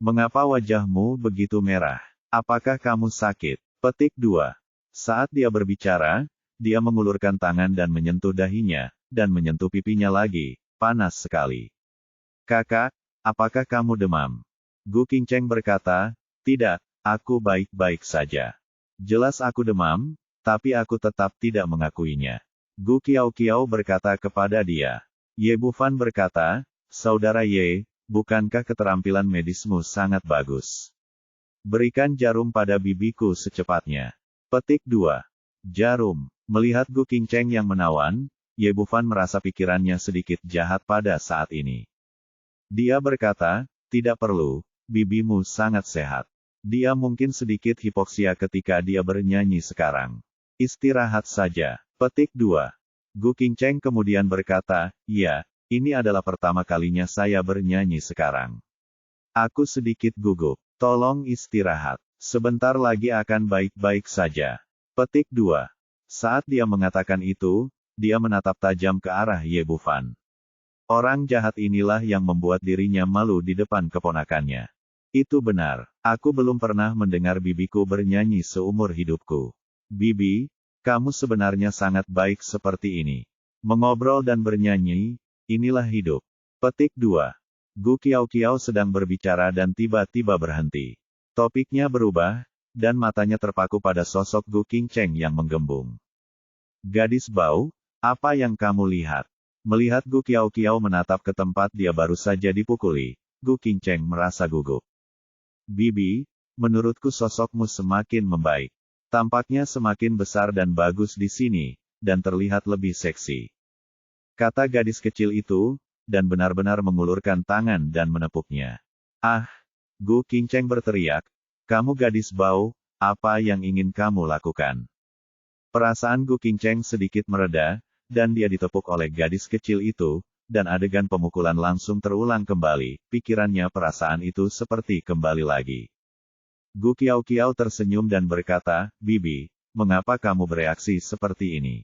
Mengapa wajahmu begitu merah? Apakah kamu sakit? Petik 2. Saat dia berbicara, dia mengulurkan tangan dan menyentuh dahinya, dan menyentuh pipinya lagi, panas sekali. Kakak, apakah kamu demam? Gu Qingcheng berkata, tidak, aku baik-baik saja. Jelas aku demam, tapi aku tetap tidak mengakuinya. Gu Qiao berkata kepada dia. Ye Bufan berkata, Saudara Ye, bukankah keterampilan medismu sangat bagus? Berikan jarum pada bibiku secepatnya. Petik 2. Jarum. Melihat Gu Qingcheng yang menawan, Ye Bufan merasa pikirannya sedikit jahat pada saat ini. Dia berkata, tidak perlu, bibimu sangat sehat. Dia mungkin sedikit hipoksia ketika dia bernyanyi sekarang. Istirahat saja. Petik 2. Gu Qingcheng kemudian berkata, ya, ini adalah pertama kalinya saya bernyanyi sekarang. Aku sedikit gugup. Tolong istirahat. Sebentar lagi akan baik-baik saja. Petik 2. Saat dia mengatakan itu, dia menatap tajam ke arah Ye Bufan. Orang jahat inilah yang membuat dirinya malu di depan keponakannya. Itu benar. Aku belum pernah mendengar bibiku bernyanyi seumur hidupku. Bibi, kamu sebenarnya sangat baik seperti ini. Mengobrol dan bernyanyi, inilah hidup. Petik 2. Gu Qiao sedang berbicara dan tiba-tiba berhenti. Topiknya berubah, dan matanya terpaku pada sosok Gu Qingcheng yang menggembung. Gadis bau, apa yang kamu lihat? Melihat Gu Qiao menatap ke tempat dia baru saja dipukuli, Gu Qingcheng merasa gugup. Bibi, menurutku sosokmu semakin membaik. Tampaknya semakin besar dan bagus di sini, dan terlihat lebih seksi. Kata gadis kecil itu, dan benar-benar mengulurkan tangan dan menepuknya. Ah, Gu Qingcheng berteriak, kamu gadis bau, apa yang ingin kamu lakukan? Perasaan Gu Qingcheng sedikit mereda, dan dia ditepuk oleh gadis kecil itu, dan adegan pemukulan langsung terulang kembali, pikirannya perasaan itu seperti kembali lagi. Gu Qiao tersenyum dan berkata, Bibi, mengapa kamu bereaksi seperti ini?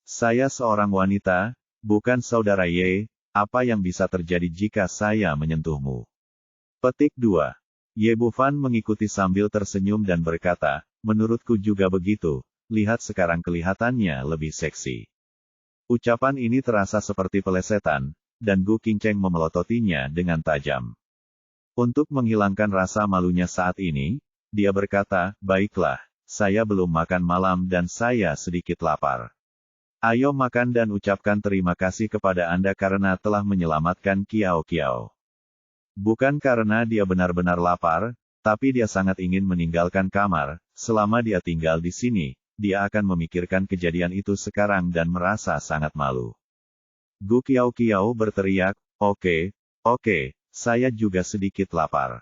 Saya seorang wanita, bukan saudara Ye, apa yang bisa terjadi jika saya menyentuhmu? Petik 2. Ye Bufan mengikuti sambil tersenyum dan berkata, menurutku juga begitu, lihat sekarang kelihatannya lebih seksi. Ucapan ini terasa seperti pelesetan, dan Gu Qingcheng memelototinya dengan tajam. Untuk menghilangkan rasa malunya saat ini, dia berkata, baiklah, saya belum makan malam dan saya sedikit lapar. Ayo makan dan ucapkan terima kasih kepada Anda karena telah menyelamatkan Qiao. Bukan karena dia benar-benar lapar, tapi dia sangat ingin meninggalkan kamar. Selama dia tinggal di sini, dia akan memikirkan kejadian itu sekarang dan merasa sangat malu. Gu Qiao berteriak, oke, saya juga sedikit lapar.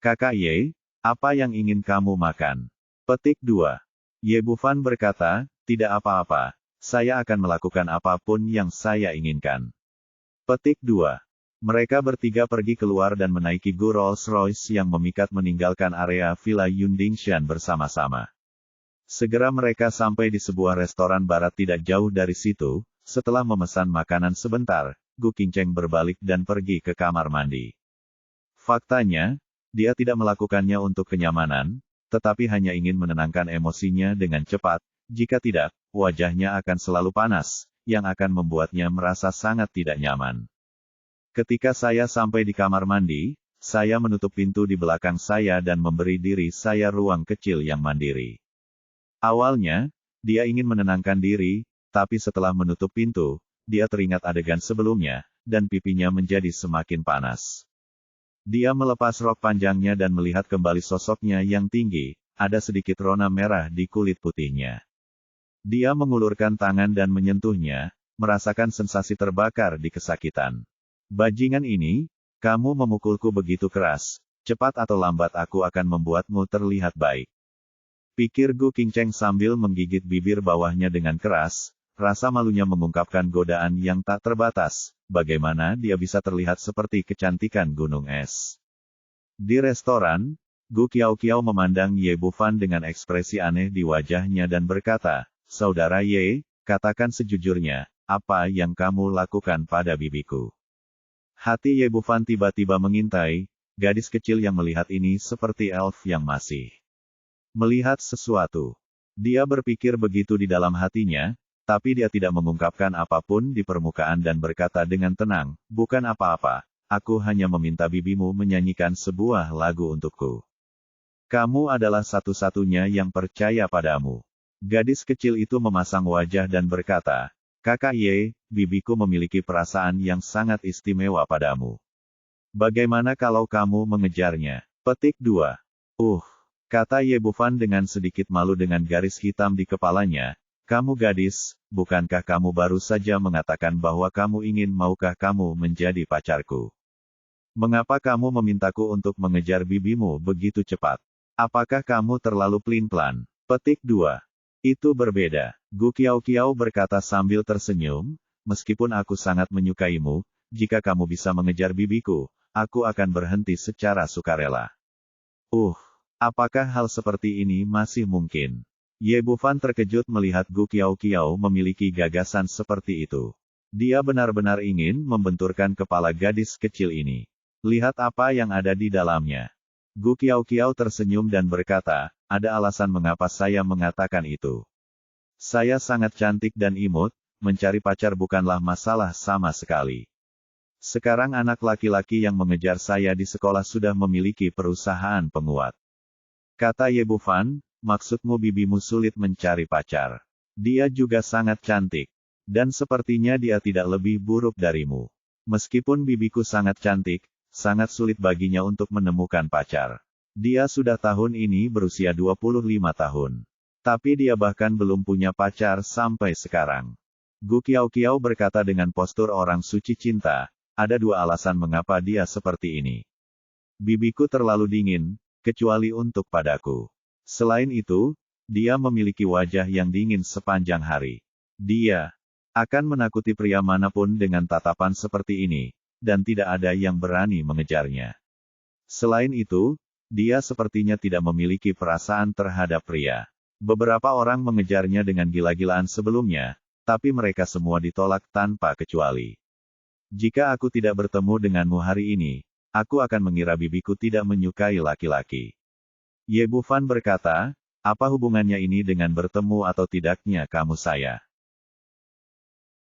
Kakak Ye, apa yang ingin kamu makan? Petik 2. Ye Bufan berkata, tidak apa-apa, saya akan melakukan apapun yang saya inginkan. Petik 2. Mereka bertiga pergi keluar dan menaiki Gu Rolls-Royce yang memikat meninggalkan area Villa Yundingshan bersama-sama. Segera mereka sampai di sebuah restoran barat tidak jauh dari situ. Setelah memesan makanan sebentar, Gu Qingcheng berbalik dan pergi ke kamar mandi. Faktanya, dia tidak melakukannya untuk kenyamanan, tetapi hanya ingin menenangkan emosinya dengan cepat. Jika tidak, wajahnya akan selalu panas, yang akan membuatnya merasa sangat tidak nyaman. Ketika saya sampai di kamar mandi, saya menutup pintu di belakang saya dan memberi diri saya ruang kecil yang mandiri. Awalnya, dia ingin menenangkan diri, tapi setelah menutup pintu, dia teringat adegan sebelumnya, dan pipinya menjadi semakin panas. Dia melepas rok panjangnya dan melihat kembali sosoknya yang tinggi, ada sedikit rona merah di kulit putihnya. Dia mengulurkan tangan dan menyentuhnya, merasakan sensasi terbakar di kesakitan. Bajingan ini, kamu memukulku begitu keras, cepat atau lambat aku akan membuatmu terlihat baik. Pikir Gu Qingcheng sambil menggigit bibir bawahnya dengan keras, rasa malunya mengungkapkan godaan yang tak terbatas, bagaimana dia bisa terlihat seperti kecantikan gunung es. Di restoran, Gu Qiao memandang Ye Bufan dengan ekspresi aneh di wajahnya dan berkata, "Saudara Ye, katakan sejujurnya, apa yang kamu lakukan pada bibiku?" Hati Ye Bufan tiba-tiba mengintai, gadis kecil yang melihat ini seperti elf yang masih melihat sesuatu. Dia berpikir begitu di dalam hatinya, tapi dia tidak mengungkapkan apapun di permukaan dan berkata dengan tenang, "Bukan apa-apa, aku hanya meminta bibimu menyanyikan sebuah lagu untukku. Kamu adalah satu-satunya yang percaya padamu." Gadis kecil itu memasang wajah dan berkata, "Kakak Ye, bibiku memiliki perasaan yang sangat istimewa padamu. Bagaimana kalau kamu mengejarnya?" Petik 2. Kata Ye Bufan dengan sedikit malu dengan garis hitam di kepalanya, "Kamu gadis, bukankah kamu baru saja mengatakan bahwa kamu ingin maukah kamu menjadi pacarku? Mengapa kamu memintaku untuk mengejar bibimu begitu cepat? Apakah kamu terlalu pelin-pelan?" Petik 2. Itu berbeda. Gu Qiao berkata sambil tersenyum, "Meskipun aku sangat menyukaimu, jika kamu bisa mengejar bibiku, aku akan berhenti secara sukarela." Apakah hal seperti ini masih mungkin? Ye Bufan terkejut melihat Gu Qiao memiliki gagasan seperti itu. Dia benar-benar ingin membenturkan kepala gadis kecil ini. Lihat apa yang ada di dalamnya. Gu Qiao tersenyum dan berkata, "Ada alasan mengapa saya mengatakan itu. Saya sangat cantik dan imut, mencari pacar bukanlah masalah sama sekali. Sekarang anak laki-laki yang mengejar saya di sekolah sudah memiliki perusahaan penguat." Kata Ye Bufan, "Maksudmu bibimu sulit mencari pacar. Dia juga sangat cantik. Dan sepertinya dia tidak lebih buruk darimu. Meskipun bibiku sangat cantik, sangat sulit baginya untuk menemukan pacar. Dia sudah tahun ini berusia 25 tahun. Tapi dia bahkan belum punya pacar sampai sekarang." Gu Qiao berkata dengan postur orang suci cinta, "Ada dua alasan mengapa dia seperti ini. Bibiku terlalu dingin, kecuali untuk padaku. Selain itu, dia memiliki wajah yang dingin sepanjang hari. Dia akan menakuti pria manapun dengan tatapan seperti ini, dan tidak ada yang berani mengejarnya. Selain itu, dia sepertinya tidak memiliki perasaan terhadap pria. Beberapa orang mengejarnya dengan gila-gilaan sebelumnya, tapi mereka semua ditolak tanpa kecuali. Jika aku tidak bertemu denganmu hari ini, aku akan mengira bibiku tidak menyukai laki-laki." Ye Bufan berkata, "Apa hubungannya ini dengan bertemu atau tidaknya kamu saya?